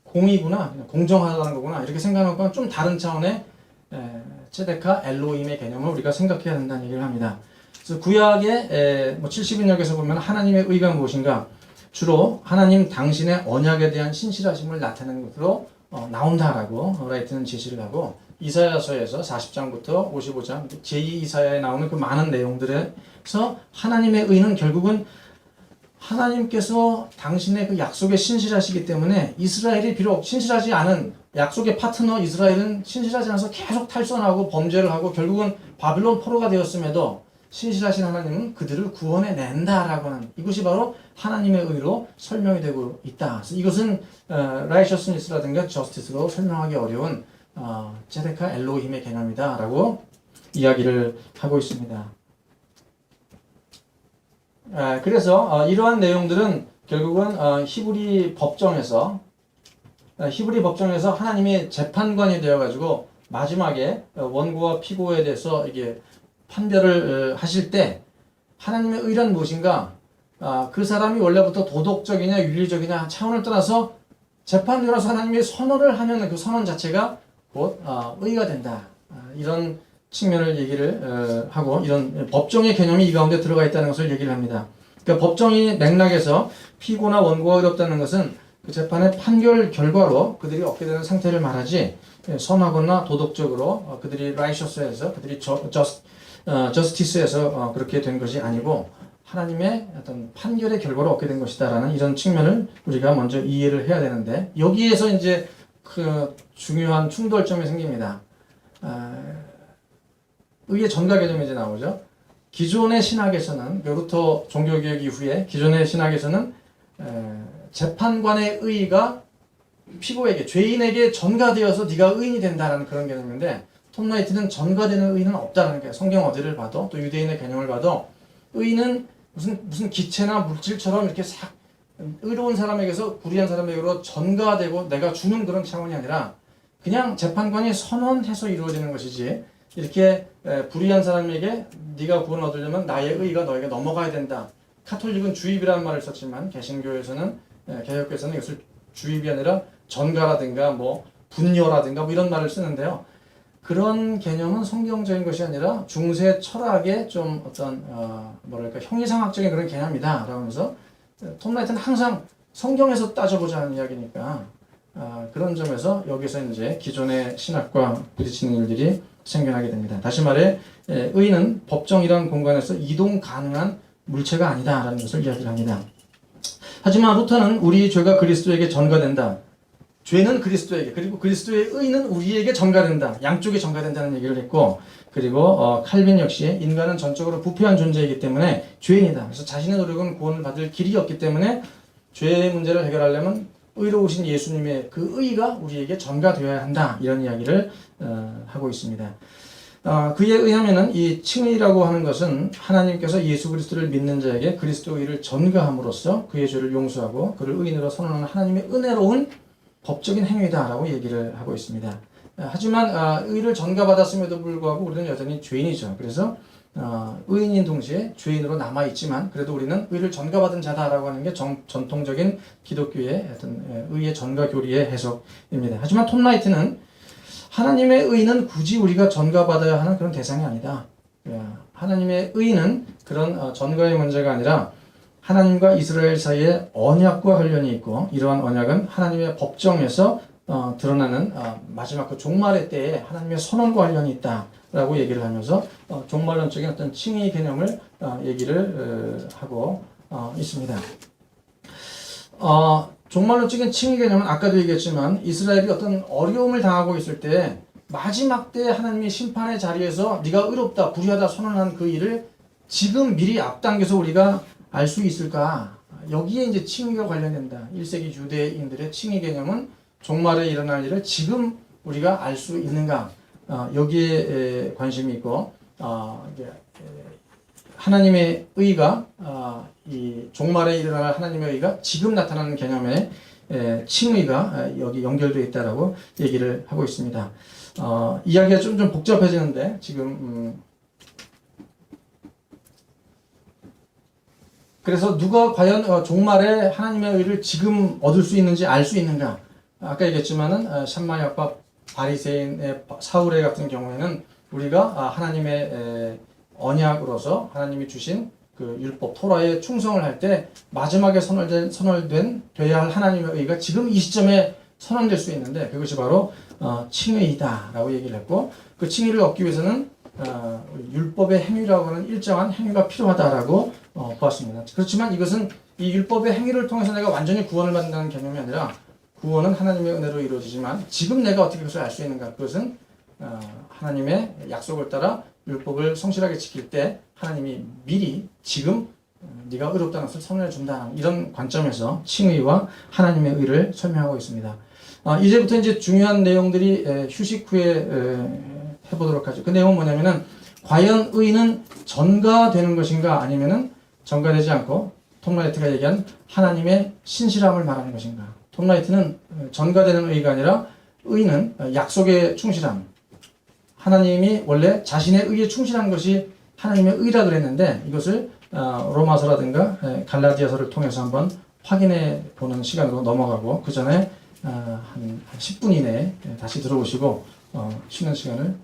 공의구나, 그냥 공정하다는 거구나 이렇게 생각하는 건 좀 다른 차원의 체데카 엘로힘의 개념을 우리가 생각해야 된다는 얘기를 합니다. 그래서 구약의 70인역에서 보면 하나님의 의가 무엇인가? 주로 하나님 당신의 언약에 대한 신실하심을 나타내는 것으로 나온다라고 라이트는 제시를 하고, 이사야서에서 40장부터 55장 제2 이사야에 나오는 그 많은 내용들에서 하나님의 의는 결국은 하나님께서 당신의 그 약속에 신실하시기 때문에 이스라엘이 비록 신실하지 않은 약속의 파트너 이스라엘은 신실하지 않아서 계속 탈선하고 범죄를 하고 결국은 바빌론 포로가 되었음에도 신실하신 하나님은 그들을 구원해 낸다라고 하는, 이것이 바로 하나님의 의로 설명이 되고 있다. 그래서 이것은 라이셔스니스라든가 저스티스로 설명하기 어려운 제데카 엘로힘의 개념이다라고 이야기를 하고 있습니다. 그래서 이러한 내용들은 결국은 히브리 법정에서 하나님의 재판관이 되어가지고 마지막에 원고와 피고에 대해서 이게 판결을 하실 때 하나님의 의란 무엇인가? 그 사람이 원래부터 도덕적이냐 윤리적이냐 차원을 떠나서 재판대로서 하나님의 선언을 하면 그 선언 자체가 곧 의가 된다. 이런 측면을 얘기를 하고, 이런 법정의 개념이 이 가운데 들어가 있다는 것을 얘기를 합니다. 그러니까 법정의 맥락에서 피고나 원고가 의롭다는 것은 그 재판의 판결 결과로 그들이 얻게 되는 상태를 말하지, 선하거나 도덕적으로 그들이 라이셔스에서 그들이 저스티스에서 그렇게 된 것이 아니고 하나님의 어떤 판결의 결과로 얻게 된 것이다라는 이런 측면을 우리가 먼저 이해를 해야 되는데, 여기에서 이제 그 중요한 충돌점이 생깁니다. 의의 전가 개념이 이제 나오죠. 기존의 신학에서는, 루터 종교개혁 이후에 기존의 신학에서는 재판관의 의의가 피고에게, 죄인에게 전가되어서 네가 의인이 된다라는 그런 개념인데, 톰 라이트는 전가되는 의의는 없다는 게, 성경 어디를 봐도 또 유대인의 개념을 봐도 의의는 무슨 기체나 물질처럼 이렇게 싹 의로운 사람에게서 불의한 사람에게로 전가되고 내가 주는 그런 차원이 아니라 그냥 재판관이 선언해서 이루어지는 것이지, 이렇게 불의한 사람에게 네가 구원 얻으려면 나의 의의가 너에게 넘어가야 된다. 카톨릭은 주입이라는 말을 썼지만 개신교에서는, 개혁교에서는 이것을 주입이 아니라 전가라든가 뭐 분녀라든가 뭐 이런 말을 쓰는데요. 그런 개념은 성경적인 것이 아니라 중세 철학의 좀 어떤 형이상학적인 그런 개념이다 라고 하면서, 톰 라이트는 항상 성경에서 따져보자는 이야기니까 그런 점에서 여기서 이제 기존의 신학과 부딪히는 일들이 생겨나게 됩니다. 다시 말해 의는 법정이라는 공간에서 이동 가능한 물체가 아니다라는 것을 이야기를 합니다. 하지만 루터는 우리 죄가 그리스도에게 전가된다. 죄는 그리스도에게, 그리고 그리스도의 의는 우리에게 전가된다. 양쪽에 전가된다는 얘기를 했고, 그리고 칼빈 역시 인간은 전적으로 부패한 존재이기 때문에 죄인이다. 그래서 자신의 노력은 구원을 받을 길이 없기 때문에 죄의 문제를 해결하려면 의로우신 예수님의 그 의가 우리에게 전가되어야 한다. 이런 이야기를 하고 있습니다. 그에 의하면은 이 칭의라고 하는 것은 하나님께서 예수 그리스도를 믿는 자에게 그리스도 의를 전가함으로써 그의 죄를 용서하고 그를 의인으로 선언하는 하나님의 은혜로운 법적인 행위다라고 얘기를 하고 있습니다. 하지만 의를 전가받았음에도 불구하고 우리는 여전히 죄인이죠. 그래서 의인인 동시에 죄인으로 남아있지만 그래도 우리는 의를 전가받은 자다라고 하는 게 전통적인 기독교의 어떤 의의 전가 교리의 해석입니다. 하지만 톰 라이트는 하나님의 의는 굳이 우리가 전가받아야 하는 그런 대상이 아니다. 하나님의 의는 그런 전가의 문제가 아니라 하나님과 이스라엘 사이에 언약과 관련이 있고, 이러한 언약은 하나님의 법정에서 드러나는 마지막 그 종말의 때에 하나님의 선언과 관련이 있다라고 얘기를 하면서 종말론적인 어떤 칭의 개념을 얘기를 하고 있습니다. 종말론적인 칭의 개념은 아까도 얘기했지만 이스라엘이 어떤 어려움을 당하고 있을 때 마지막 때 하나님의 심판의 자리에서 네가 의롭다, 불의하다 선언한 그 일을 지금 미리 앞당겨서 우리가 알 수 있을까? 여기에 이제 칭의가 관련된다. 1세기 유대인들의 칭의 개념은 종말에 일어날 일을 지금 우리가 알 수 있는가? 여기에 관심이 있고, 하나님의 의가 이 종말에 일어날 하나님의 의가 지금 나타나는 개념에 칭의가 여기 연결되어 있다라고 얘기를 하고 있습니다. 이야기가 좀 복잡해지는데 지금 그래서 누가 과연 종말에 하나님의 의를 지금 얻을 수 있는지 알 수 있는가? 아까 얘기했지만은 샴마야과 바리새인의 사울의 같은 경우에는 우리가 하나님의 언약으로서 하나님이 주신 그 율법 토라에 충성을 할 때 마지막에 선언된 돼야 할 하나님의 의가 지금 이 시점에 선언될 수 있는데 그것이 바로 칭의이다라고 얘기를 했고 그 칭의를 얻기 위해서는 율법의 행위라고 하는 일정한 행위가 필요하다라고 보았습니다. 그렇지만 이것은 이 율법의 행위를 통해서 내가 완전히 구원을 받는다는 개념이 아니라 구원은 하나님의 은혜로 이루어지지만 지금 내가 어떻게 그것을 알 수 있는가? 그것은 하나님의 약속을 따라 율법을 성실하게 지킬 때 하나님이 미리 지금 네가 의롭다는 것을 선언해 준다 이런 관점에서 칭의와 하나님의 의를 설명하고 있습니다. 이제부터 이제 중요한 내용들이 휴식 후에 해보도록 하죠. 그 내용은 뭐냐면은 과연 의는 전가되는 것인가 아니면은 전가되지 않고 톰 라이트가 얘기한 하나님의 신실함을 말하는 것인가. 톰 라이트는 전가되는 의가 아니라 의는 약속에 충실함. 하나님이 원래 자신의 의에 충실한 것이 하나님의 의라 그랬는데 이것을 로마서라든가 갈라디아서를 통해서 한번 확인해 보는 시간으로 넘어가고 그 전에 한 10분 이내에 다시 들어오시고 쉬는 시간을